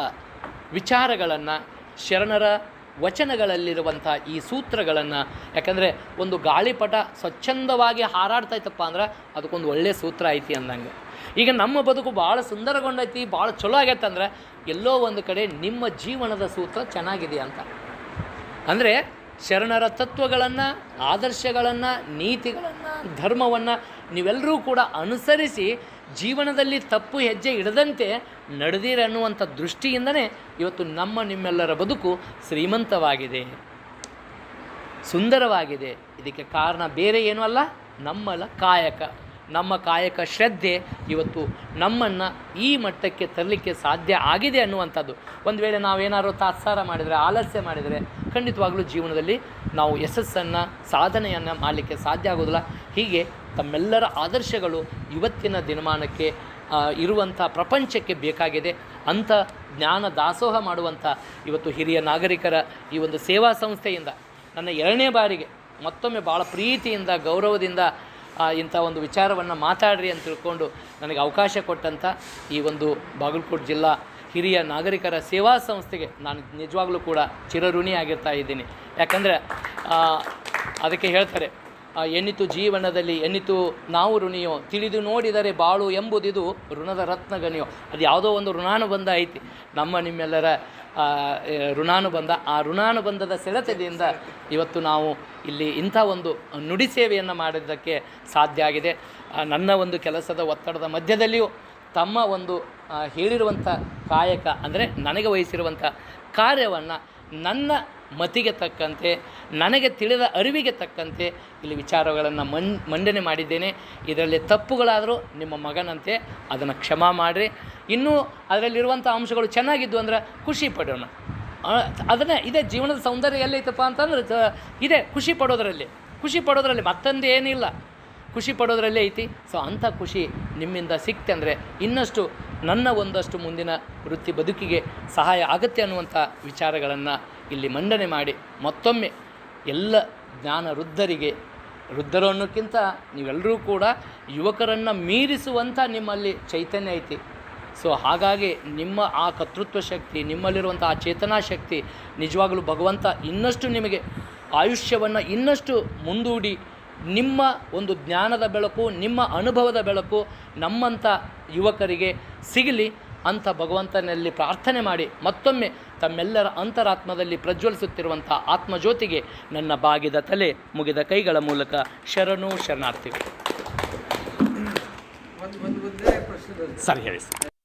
ವಿಚಾರಗಳನ್ನು, ಶರಣರ ವಚನಗಳಲ್ಲಿರುವಂಥ ಈ ಸೂತ್ರಗಳನ್ನು, ಯಾಕಂದರೆ ಒಂದು ಗಾಳಿಪಟ ಸ್ವಚ್ಛಂದವಾಗಿ ಹಾರಾಡ್ತೈತಪ್ಪ ಅಂದ್ರೆ ಅದಕ್ಕೊಂದು ಒಳ್ಳೆಯ ಸೂತ್ರ ಐತಿ ಅಂದಂಗೆ. ಈಗ ನಮ್ಮ ಬದುಕು ಭಾಳ ಸುಂದರಗೊಂಡೈತಿ, ಭಾಳ ಚಲೋ ಆಗೈತೆ ಅಂದರೆ ಎಲ್ಲೋ ಒಂದು ಕಡೆ ನಿಮ್ಮ ಜೀವನದ ಸೂತ್ರ ಚೆನ್ನಾಗಿದೆ ಅಂತ. ಅಂದರೆ ಶರಣರ ತತ್ವಗಳನ್ನು, ಆದರ್ಶಗಳನ್ನು, ನೀತಿಗಳನ್ನು, ಧರ್ಮವನ್ನು ನೀವೆಲ್ಲರೂ ಕೂಡ ಅನುಸರಿಸಿ ಜೀವನದಲ್ಲಿ ತಪ್ಪು ಹೆಜ್ಜೆ ಇಡದಂತೆ ನಡೆದಿರನ್ನುವಂಥ ದೃಷ್ಟಿಯಿಂದನೇ ಇವತ್ತು ನಿಮ್ಮೆಲ್ಲರ ಬದುಕು ಶ್ರೀಮಂತವಾಗಿದೆ, ಸುಂದರವಾಗಿದೆ. ಇದಕ್ಕೆ ಕಾರಣ ಬೇರೆ ಏನೂ ಅಲ್ಲ, ನಮ್ಮಲ್ಲ ಕಾಯಕ. ನಮ್ಮ ಕಾಯಕ ಶ್ರದ್ಧೆ ಇವತ್ತು ನಮ್ಮನ್ನು ಈ ಮಟ್ಟಕ್ಕೆ ತರಲಿಕ್ಕೆ ಸಾಧ್ಯ ಆಗಿದೆ ಅನ್ನುವಂಥದ್ದು. ಒಂದು ವೇಳೆ ನಾವೇನಾದ್ರು ತಾತ್ಸಾರ ಮಾಡಿದರೆ, ಆಲಸ್ಯ ಮಾಡಿದರೆ ಖಂಡಿತವಾಗಲೂ ಜೀವನದಲ್ಲಿ ನಾವು ಯಶಸ್ಸನ್ನು, ಸಾಧನೆಯನ್ನು ಮಾಡಲಿಕ್ಕೆ ಸಾಧ್ಯ ಆಗೋದಿಲ್ಲ. ಹೀಗೆ ತಮ್ಮೆಲ್ಲರ ಆದರ್ಶಗಳು ಇವತ್ತಿನ ದಿನಮಾನಕ್ಕೆ ಇರುವಂಥ ಪ್ರಪಂಚಕ್ಕೆ ಬೇಕಾಗಿದೆ. ಅಂಥ ಜ್ಞಾನ ದಾಸೋಹ ಮಾಡುವಂಥ ಇವತ್ತು ಹಿರಿಯ ನಾಗರಿಕರ ಈ ಒಂದು ಸೇವಾ ಸಂಸ್ಥೆಯಿಂದ ನನ್ನ 2ನೇ ಬಾರಿಗೆ ಮತ್ತೊಮ್ಮೆ ಭಾಳ ಪ್ರೀತಿಯಿಂದ, ಗೌರವದಿಂದ ಇಂಥ ಒಂದು ವಿಚಾರವನ್ನು ಮಾತಾಡ್ರಿ ಅಂತ ತಿಳ್ಕೊಂಡು ನನಗೆ ಅವಕಾಶ ಕೊಟ್ಟಂಥ ಈ ಒಂದು ಬಾಗಲಕೋಟೆ ಜಿಲ್ಲಾ ಹಿರಿಯ ನಾಗರಿಕರ ಸೇವಾ ಸಂಸ್ಥೆಗೆ ನಾನು ನಿಜವಾಗ್ಲೂ ಕೂಡ ಚಿರಋಣಿಯಾಗಿರ್ತಾ ಇದ್ದೀನಿ. ಯಾಕಂದರೆ ಅದಕ್ಕೆ ಹೇಳ್ತಾರೆ, ಎನ್ನಿತು ಜೀವನದಲ್ಲಿ ಎನ್ನಿತು ನಾವು ಋಣಿಯೋ, ತಿಳಿದು ನೋಡಿದರೆ ಬಾಳು ಎಂಬುದಿದು ಋಣದ ರತ್ನಗನಿಯೋ. ಅದು ಯಾವುದೋ ಒಂದು ಋಣಾನುಬಂಧ ಐತಿ, ನಿಮ್ಮೆಲ್ಲರ ಋಣಾನುಬಂಧ. ಆ ಋಣಾನುಬಂಧದ ಸೆಳೆತದಿಂದ ಇವತ್ತು ನಾವು ಇಲ್ಲಿ ಇಂಥ ಒಂದು ನುಡಿ ಸೇವೆಯನ್ನು ಮಾಡೋದಕ್ಕೆ ಸಾಧ್ಯ ಆಗಿದೆ. ನನ್ನ ಒಂದು ಕೆಲಸದ ಒತ್ತಡದ ಮಧ್ಯದಲ್ಲಿಯೂ ತಮ್ಮ ಒಂದು ಹೇಳಿರುವಂಥ ಕಾಯಕ ಅಂದರೆ ನನಗೆ ವಹಿಸಿರುವಂಥ ಕಾರ್ಯವನ್ನು ನನ್ನ ಮತಿಗೆ ತಕ್ಕಂತೆ, ನನಗೆ ತಿಳಿದ ಅರಿವಿಗೆ ತಕ್ಕಂತೆ ಇಲ್ಲಿ ವಿಚಾರಗಳನ್ನು ಮಂಡನೆ ಮಾಡಿದ್ದೇನೆ. ಇದರಲ್ಲಿ ತಪ್ಪುಗಳಾದರೂ ನಿಮ್ಮ ಮಗನಂತೆ ಅದನ್ನು ಕ್ಷಮಾ ಮಾಡಿರಿ. ಇನ್ನೂ ಅದರಲ್ಲಿರುವಂಥ ಅಂಶಗಳು ಚೆನ್ನಾಗಿದ್ದು ಅಂದರೆ ಖುಷಿ ಪಡೋಣ. ಅದನ್ನೇ ಇದೇ ಜೀವನದ ಸೌಂದರ್ಯ ಎಲ್ಲೈತಪ್ಪ ಅಂತಂದ್ರೆ ಇದೆ, ಖುಷಿ ಪಡೋದ್ರಲ್ಲಿ ಮತ್ತೊಂದು ಏನಿಲ್ಲ, ಖುಷಿ ಪಡೋದ್ರಲ್ಲೇ ಐತಿ. ಸೊ ಅಂಥ ಖುಷಿ ನಿಮ್ಮಿಂದ ಸಿಕ್ತೆ ಅಂದರೆ ಇನ್ನಷ್ಟು ನನ್ನ ಒಂದಷ್ಟು ಮುಂದಿನ ವೃತ್ತಿ ಬದುಕಿಗೆ ಸಹಾಯ ಆಗುತ್ತೆ ಅನ್ನುವಂಥ ವಿಚಾರಗಳನ್ನು ಇಲ್ಲಿ ಮಂಡನೆ ಮಾಡಿ ಮತ್ತೊಮ್ಮೆ ಎಲ್ಲ ಜ್ಞಾನ ವೃದ್ಧರು ಅನ್ನೋಕ್ಕಿಂತ ನೀವೆಲ್ಲರೂ ಕೂಡ ಯುವಕರನ್ನು ಮೀರಿಸುವಂಥ ನಿಮ್ಮಲ್ಲಿ ಚೈತನ್ಯ ಐತಿ. ಸೊ ಹಾಗಾಗಿ ನಿಮ್ಮ ಆ ಕರ್ತೃತ್ವ ಶಕ್ತಿ, ನಿಮ್ಮಲ್ಲಿರುವಂಥ ಆ ಚೇತನಾ ಶಕ್ತಿ ನಿಜವಾಗಲೂ ಭಗವಂತ ಇನ್ನಷ್ಟು ನಿಮಗೆ ಆಯುಷ್ಯವನ್ನು ಇನ್ನಷ್ಟು ಮುಂದೂಡಿ ನಿಮ್ಮ ಒಂದು ಜ್ಞಾನದ ಬೆಳಕು, ನಿಮ್ಮ ಅನುಭವದ ಬೆಳಕು ನಮ್ಮಂಥ ಯುವಕರಿಗೆ ಸಿಗಲಿ ಅಂತ ಭಗವಂತನಲ್ಲಿ ಪ್ರಾರ್ಥನೆ ಮಾಡಿ ಮತ್ತೊಮ್ಮೆ ತಮ್ಮೆಲ್ಲರ ಅಂತರಾತ್ಮದಲ್ಲಿ ಪ್ರಜ್ವಲಿಸುತ್ತಿರುವಂಥ ಆತ್ಮಜ್ಯೋತಿಗೆ ನನ್ನ ಬಾಗಿದ ತಲೆ, ಮುಗಿದ ಕೈಗಳ ಮೂಲಕ ಶರಣು ಶರಣಾರ್ಥಿಗಳು. ಸರಿ ಹೇಳಿ ಸರ್.